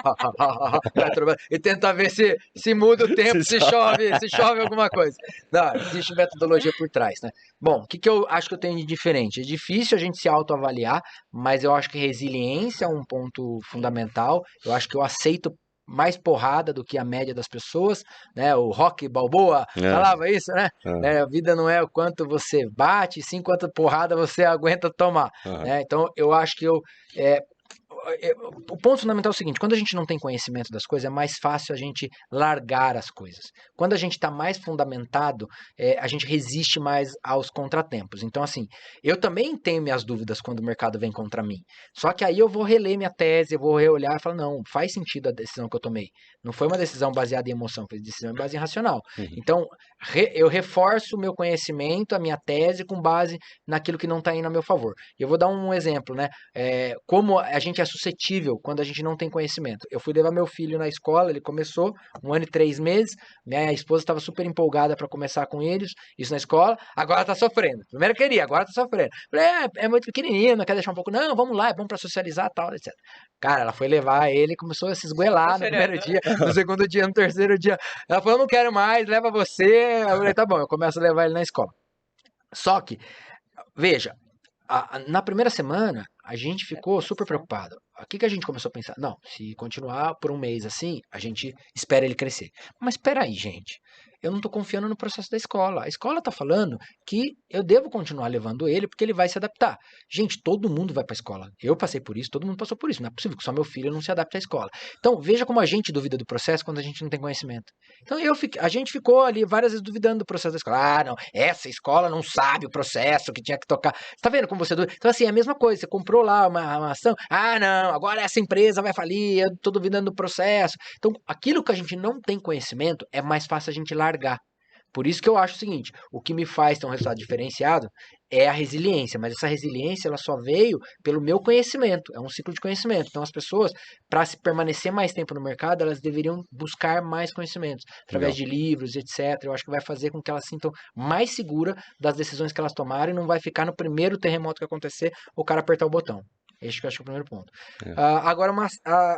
Petrobras, e tentar ver se muda o tempo, se chove alguma coisa. Não, existe metodologia por trás, né? Bom, o que eu acho que eu tenho de diferente? É difícil a gente se autoavaliar, mas eu acho que resiliência é um ponto fundamental. Eu acho que eu aceito mais porrada do que a média das pessoas, né? O Rocky Balboa falava isso, né? A vida não é o quanto você bate, sim quanto porrada você aguenta tomar, né? Então eu acho que o ponto fundamental é o seguinte: quando a gente não tem conhecimento das coisas, é mais fácil a gente largar as coisas. Quando a gente está mais fundamentado, a gente resiste mais aos contratempos. Então, assim, eu também tenho minhas dúvidas quando o mercado vem contra mim. Só que aí eu vou reler minha tese, eu vou reolhar e falar, não, faz sentido a decisão que eu tomei. Não foi uma decisão baseada em emoção, foi uma decisão baseada em racional. Então, eu reforço o meu conhecimento, a minha tese, com base naquilo que não está indo a meu favor. E eu vou dar um exemplo, né? Como a gente é suscetível quando a gente não tem conhecimento. Eu fui levar meu filho na escola, ele começou 1 ano e 3 meses, minha esposa estava super empolgada para começar com eles, isso na escola, agora tá sofrendo. Primeiro queria, agora tá sofrendo. Falei, é muito pequenininho, não quer deixar um pouco, não, vamos lá, é bom para socializar, tal, etc. Cara, ela foi levar ele, começou a se esgoelar no primeiro dia, no segundo dia, no terceiro dia. Ela falou, não quero mais, leva você. Eu falei, tá bom, eu começo a levar ele na escola. Só que, veja, na primeira semana, a gente ficou super preocupado. O que a gente começou a pensar? Não, se continuar por um mês assim, a gente espera ele crescer. Mas espera aí, gente. Eu não estou confiando no processo da escola. A escola está falando que eu devo continuar levando ele porque ele vai se adaptar. Gente, todo mundo vai para a escola. Eu passei por isso, todo mundo passou por isso. Não é possível que só meu filho não se adapte à escola. Então, veja como a gente duvida do processo quando a gente não tem conhecimento. Então, a gente ficou ali várias vezes duvidando do processo da escola. Ah, não, essa escola não sabe o processo que tinha que tocar. Você tá vendo como você duvida? Então, assim, é a mesma coisa. Você comprou lá uma ação. Ah, não, agora essa empresa vai falir, eu tô duvidando do processo. Então, aquilo que a gente não tem conhecimento, é mais fácil a gente largar. Por isso que eu acho o seguinte, o que me faz ter um resultado diferenciado é a resiliência, mas essa resiliência ela só veio pelo meu conhecimento, é um ciclo de conhecimento. Então as pessoas, para se permanecer mais tempo no mercado, elas deveriam buscar mais conhecimentos, através de livros, etc. Eu acho que vai fazer com que elas se sintam mais seguras das decisões que elas tomarem e não vai ficar no primeiro terremoto que acontecer, o cara apertar o botão. Esse que eu acho que é o primeiro ponto. Agora,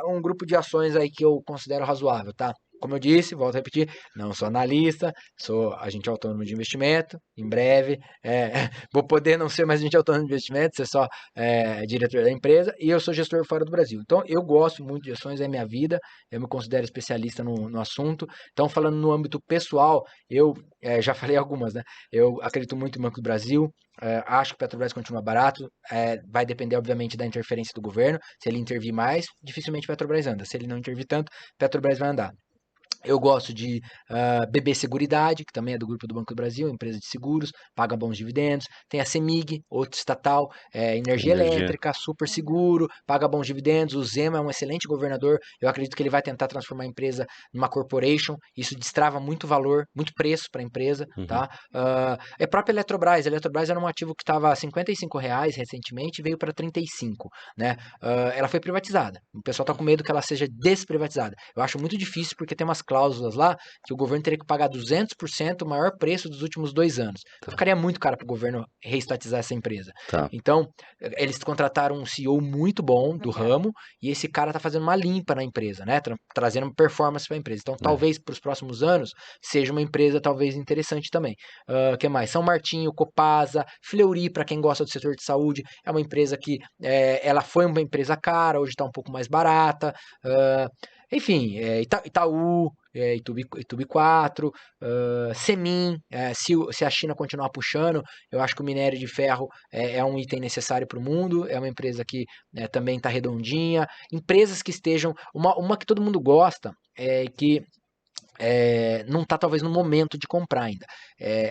um grupo de ações aí que eu considero razoável, tá? Como eu disse, volto a repetir, não sou analista, sou agente autônomo de investimento, em breve vou poder não ser mais agente autônomo de investimento, ser só diretor da empresa, e eu sou gestor fora do Brasil. Então, eu gosto muito de ações, é minha vida, eu me considero especialista no assunto. Então, falando no âmbito pessoal, eu já falei algumas, né? Eu acredito muito no Banco do Brasil, acho que o Petrobras continua barato, vai depender, obviamente, da interferência do governo. Se ele intervir mais, dificilmente o Petrobras anda. Se ele não intervir tanto, o Petrobras vai andar. Eu gosto de BB Seguridade, que também é do grupo do Banco do Brasil, empresa de seguros, paga bons dividendos. Tem a CEMIG, outra estatal, energia elétrica, super seguro, paga bons dividendos. O Zema é um excelente governador. Eu acredito que ele vai tentar transformar a empresa numa corporation. Isso destrava muito valor, muito preço para a empresa. Tá? A própria Eletrobras. A Eletrobras era um ativo que estava a R$55 recentemente e veio para 35. Né? Ela foi privatizada. O pessoal está com medo que ela seja desprivatizada. Eu acho muito difícil porque tem umas cláusulas lá que o governo teria que pagar 200% o maior preço dos últimos 2 anos. Então, ficaria muito caro para o governo reestatizar essa empresa. Então, eles contrataram um CEO muito bom do ramo e esse cara tá fazendo uma limpa na empresa, né? Trazendo performance para a empresa. Então, talvez para os próximos anos seja uma empresa talvez interessante também. Que mais? São Martinho, Copasa, Fleury, para quem gosta do setor de saúde, é uma empresa que ela foi uma empresa cara, hoje está um pouco mais barata. Enfim, Itaú, Itube 4, Semin, se a China continuar puxando, eu acho que o minério de ferro é um item necessário para o mundo, é uma empresa que também está redondinha. Empresas que estejam... Uma que todo mundo gosta, que não está talvez no momento de comprar ainda.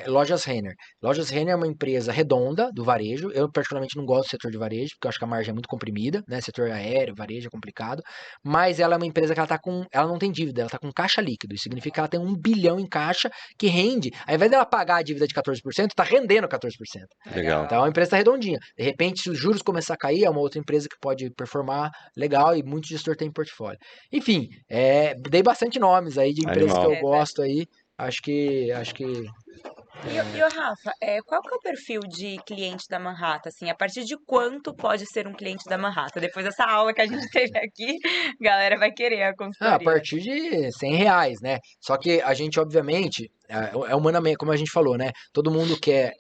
Lojas Renner. Lojas Renner é uma empresa redonda do varejo. Eu particularmente não gosto do setor de varejo, porque eu acho que a margem é muito comprimida, né? Setor aéreo, varejo é complicado. Mas ela é uma empresa que ela não tem dívida, ela está com caixa líquido. Isso significa que ela tem 1 bilhão em caixa que rende. Ao invés dela pagar a dívida de 14%, está rendendo 14%.
Legal.
Então a empresa está redondinha. De repente, se os juros começar a cair, é uma outra empresa que pode performar legal e muito gestor tem em portfólio. Enfim, dei bastante nomes aí de empresas
Animal.
que eu gosto aí. Acho que
E o Rafa, qual que é o perfil de cliente da Manhattan? Assim, a partir de quanto pode ser um cliente da Manhattan? Depois dessa aula que a gente teve aqui, a galera vai querer a
a
consultoria.
partir de R$ 100, né? Só que a gente, obviamente, humanamente, como a gente falou, né? Todo mundo quer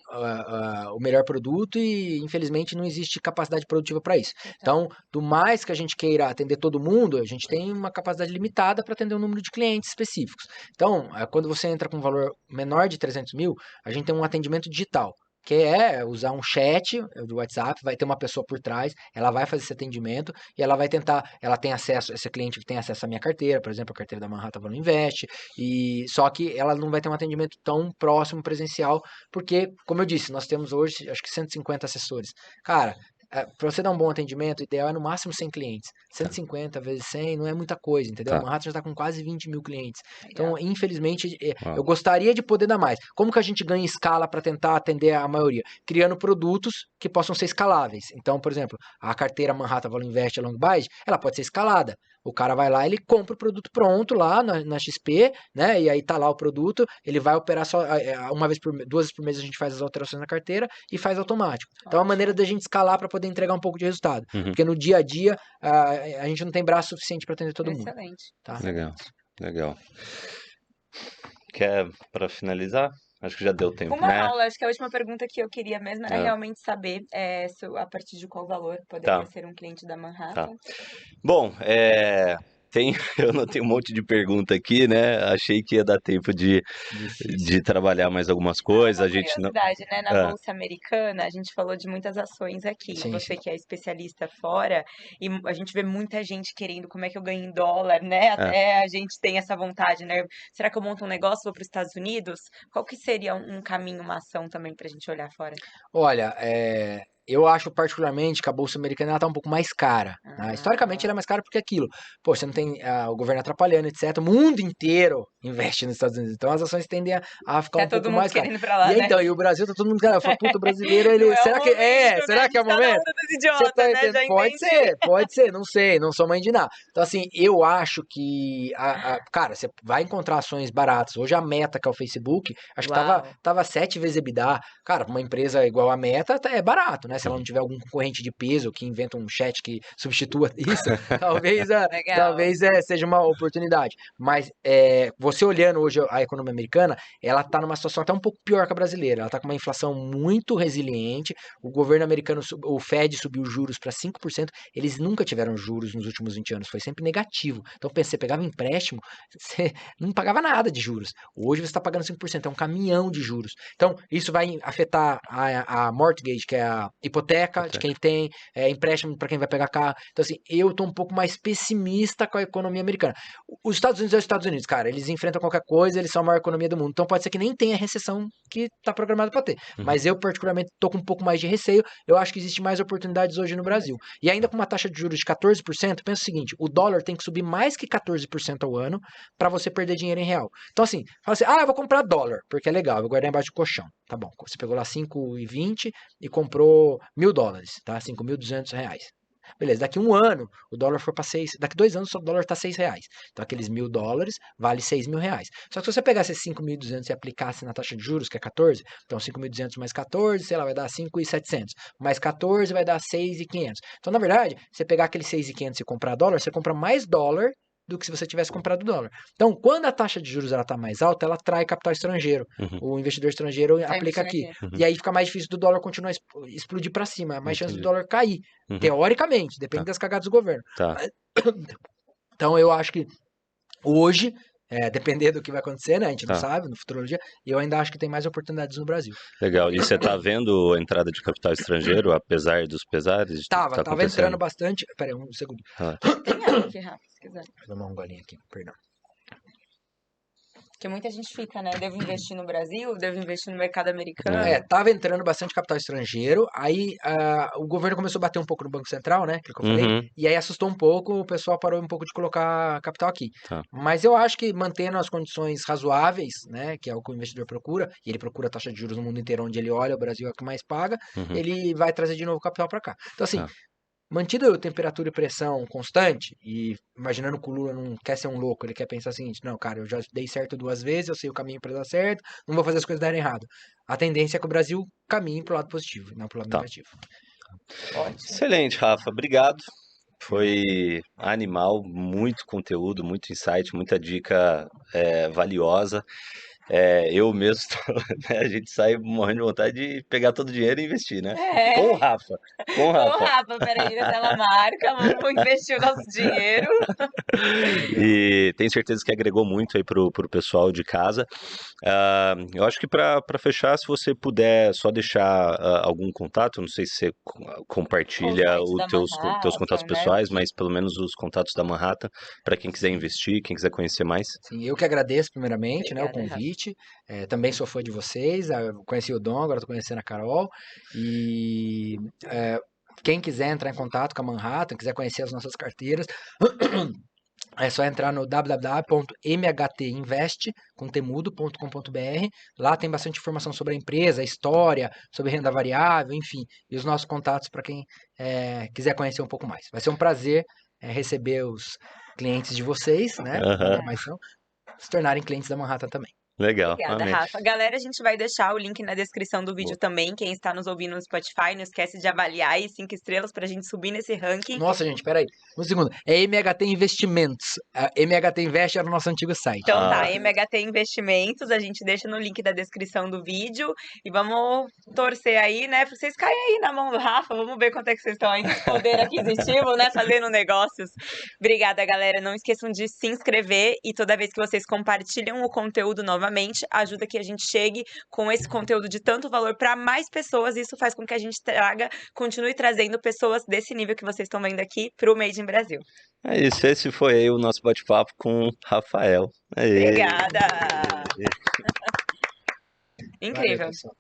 o melhor produto e, infelizmente, não existe capacidade produtiva para isso. Então, do mais que a gente queira atender todo mundo, a gente tem uma capacidade limitada para atender um número de clientes específicos. Então, quando você entra com um valor menor de 300 mil, a gente tem um atendimento digital, que é usar um chat do WhatsApp, vai ter uma pessoa por trás, ela vai fazer esse atendimento e ela vai tentar, esse cliente tem acesso à minha carteira, por exemplo, a carteira da Manhattan Valor Invest, e só que ela não vai ter um atendimento tão próximo presencial, porque, como eu disse, nós temos hoje, acho que 150 assessores. Cara, para você dar um bom atendimento, o ideal é no máximo 100 clientes. 150 vezes 100 não é muita coisa, entendeu?
Tá.
A Manhattan já está com quase 20 mil clientes.
Legal.
Então, infelizmente,
Uau.
eu gostaria de poder dar mais. Como que a gente ganha escala para tentar atender a maioria? Criando produtos que possam ser escaláveis. Então, por exemplo, a carteira Manhattan Valor Invest Long Bide, ela pode ser escalada. O cara vai lá, ele compra o produto pronto lá na XP, né? E aí tá lá o produto, ele vai operar só duas vezes por mês a gente faz as alterações na carteira e faz automático. Então é uma maneira da gente escalar para poder entregar um pouco de resultado.
Uhum.
Porque no dia a dia a gente não tem braço suficiente para atender todo mundo.
Excelente.
Tá?
Legal. Quer para finalizar? Acho que já deu tempo,
Uma
né?
aula, acho que a última pergunta que eu queria mesmo era realmente saber a partir de qual valor poderia ser um cliente da Manhattan.
Bom, eu notei um monte de pergunta aqui, né? Achei que ia dar tempo de trabalhar mais algumas coisas.
Uma
A gente não.
curiosidade, né? Na Bolsa Americana, a gente falou de muitas ações aqui.
Sim,
Você
sim.
que é especialista fora, e a gente vê muita gente querendo como é que eu ganho em dólar, né? Até a gente tem essa vontade, né? Será que eu monto um negócio, vou para os Estados Unidos? Qual que seria um caminho, uma ação também para a gente olhar fora?
Olha, eu acho particularmente que a Bolsa Americana está um pouco mais cara. Né? Historicamente ela é mais cara porque aquilo, pô, você não tem o governo atrapalhando, etc. O mundo inteiro investe nos Estados Unidos. Então as ações tendem a ficar
Tá
um
todo
pouco
mundo
mais caras.
querendo ir pra lá,
E
né?
então, e o Brasil tá todo mundo, cara, eu falo, puta, o brasileiro, ele,
Não é o
será que
momento,
será
né?
que é o
A gente tá na
momento?
onda dos
Você
idiotas,
tá
né?
entendendo?
Já entendi.
Pode ser, não sei, não sou mãe de nada. Então, assim, eu acho que, cara, você vai encontrar ações baratas. Hoje a Meta, que é o Facebook, acho que tava 7 vezes EBITDA. Cara, uma empresa igual a Meta é barato, né? Se ela não tiver algum concorrente de peso que inventa um chat que substitua isso, talvez seja uma oportunidade. Mas você olhando hoje a economia americana, ela tá numa situação até um pouco pior que a brasileira. Ela tá com uma inflação muito resiliente. O governo americano, o Fed subiu os juros para 5%. Eles nunca tiveram juros nos últimos 20 anos, foi sempre negativo. Então, você pegava empréstimo, você não pagava nada de juros. Hoje você está pagando 5%, é um caminhão de juros. Então, isso vai afetar a mortgage, que é a hipoteca de quem tem, empréstimo para quem vai pegar carro. Então, assim, eu tô um pouco mais pessimista com a economia americana. Os Estados Unidos é os Estados Unidos, cara. Eles enfrentam qualquer coisa, eles são a maior economia do mundo. Então, pode ser que nem tenha recessão que tá programada para ter. Mas eu, particularmente, tô com um pouco mais de receio. Eu acho que existe mais oportunidades hoje no Brasil. E ainda com uma taxa de juros de 14%, pensa o seguinte, o dólar tem que subir mais que 14% ao ano para você perder dinheiro em real. Então, assim, fala assim, eu vou comprar dólar, porque é legal, eu vou guardar embaixo do colchão. Tá bom, você pegou lá 5,20 e comprou $1.000, tá? R$ 5.200. Beleza, daqui um ano o dólar for para 6, daqui 2 anos o dólar tá R$ 6. Então aqueles $1.000 vale R$ 6.000. Só que se você pegasse esses 5.200 e aplicasse na taxa de juros, que é 14, então 5.200 mais 14, sei lá, vai dar 5.700. Mais 14 vai dar 6.500. Então, na verdade, você pegar aqueles 6.500 e comprar dólar, você compra mais dólar do que se você tivesse comprado dólar. Então, quando a taxa de juros ela tá mais alta, ela atrai capital estrangeiro. O investidor estrangeiro aplica aqui. E aí fica mais difícil do dólar continuar explodir para cima, mais chance do dólar cair. Teoricamente, depende das cagadas do governo. Então, eu acho que hoje depender do que vai acontecer, né? A gente não
Tá.
sabe, no futurologia, e eu ainda acho que tem mais oportunidades no Brasil.
Legal. E você tá vendo a entrada de capital estrangeiro, apesar dos pesares? Tá
Tava entrando
acontecendo?
bastante. Pera aí, um segundo.
Ah,
Tem água aqui, Rafa, se quiser.
Vou tomar um golinho aqui, perdão.
Porque muita gente fica, né? Devo investir no Brasil, devo investir no mercado americano.
Tava entrando bastante capital estrangeiro, aí o governo começou a bater um pouco no Banco Central, né, que eu falei,
Uhum.
e aí assustou um pouco, o pessoal parou um pouco de colocar capital aqui.
Tá.
Mas eu acho que mantendo as condições razoáveis, né, que é o que o investidor procura, e ele procura a taxa de juros no mundo inteiro, onde ele olha, o Brasil é o que mais paga,
Uhum.
ele vai trazer de novo capital para cá. Então, assim,
Tá.
mantido a temperatura e pressão constante, e imaginando que o Lula não quer ser um louco, ele quer pensar o seguinte, não, cara, eu já dei certo 2 vezes, eu sei o caminho para dar certo, não vou fazer as coisas darem errado. A tendência é que o Brasil caminhe pro lado positivo, e não pro lado
Tá.
negativo.
Ótimo.
Excelente, Rafa. Obrigado. Foi animal, muito conteúdo, muito insight, muita dica valiosa. Eu mesmo, né, a gente sai morrendo de vontade de pegar todo o dinheiro e investir, né? Com o Rafa. Com o
Ô,
Rafa.
Rafa, peraí, essa marca, vamos investir o nosso dinheiro.
E tenho certeza que agregou muito aí pro pessoal de casa. Eu acho que para fechar, se você puder só deixar algum contato, não sei se você compartilha
O site
os
da
teus contatos
Manhattan, né?
pessoais, mas pelo menos os contatos da Manhattan, para quem quiser investir, quem quiser conhecer mais.
Sim, eu que agradeço primeiramente, né, o
Obrigada, Rafa.
convite, também sou fã de vocês, eu conheci o Dom, agora tô conhecendo a Carol, e quem quiser entrar em contato com a Manhattan, quiser conhecer as nossas carteiras, é só entrar no www.mhtinvest.com.br. Lá tem bastante informação sobre a empresa, a história, sobre renda variável, enfim, e os nossos contatos para quem quiser conhecer um pouco mais. Vai ser um prazer receber os clientes de vocês, né?
Aham.
Mas são, se tornarem clientes da Manhattan também.
Legal,
Obrigada,
amei.
Rafa. Galera, a gente vai deixar o link na descrição do vídeo
Boa.
também. Quem está nos ouvindo no Spotify, não esquece de avaliar aí 5 estrelas pra gente subir nesse ranking.
Nossa, gente, peraí. Um segundo. É MHT Investimentos. A MHT Invest era o nosso antigo site.
Então tá,
Ah.
MHT Investimentos, a gente deixa no link da descrição do vídeo e vamos torcer aí, né, pra vocês caírem aí na mão do Rafa, vamos ver quanto é que vocês estão aí de poder aquisitivo, né, fazendo negócios. Obrigada, galera, não esqueçam de se inscrever e toda vez que vocês compartilham o conteúdo novamente, ajuda que a gente chegue com esse conteúdo de tanto valor para mais pessoas e isso faz com que a gente continue trazendo pessoas desse nível que vocês estão vendo aqui pro Made in Brasil.
É isso, esse foi aí o nosso bate-papo com o Rafael. Aê.
Obrigada! Incrível.
Valeu, pessoal.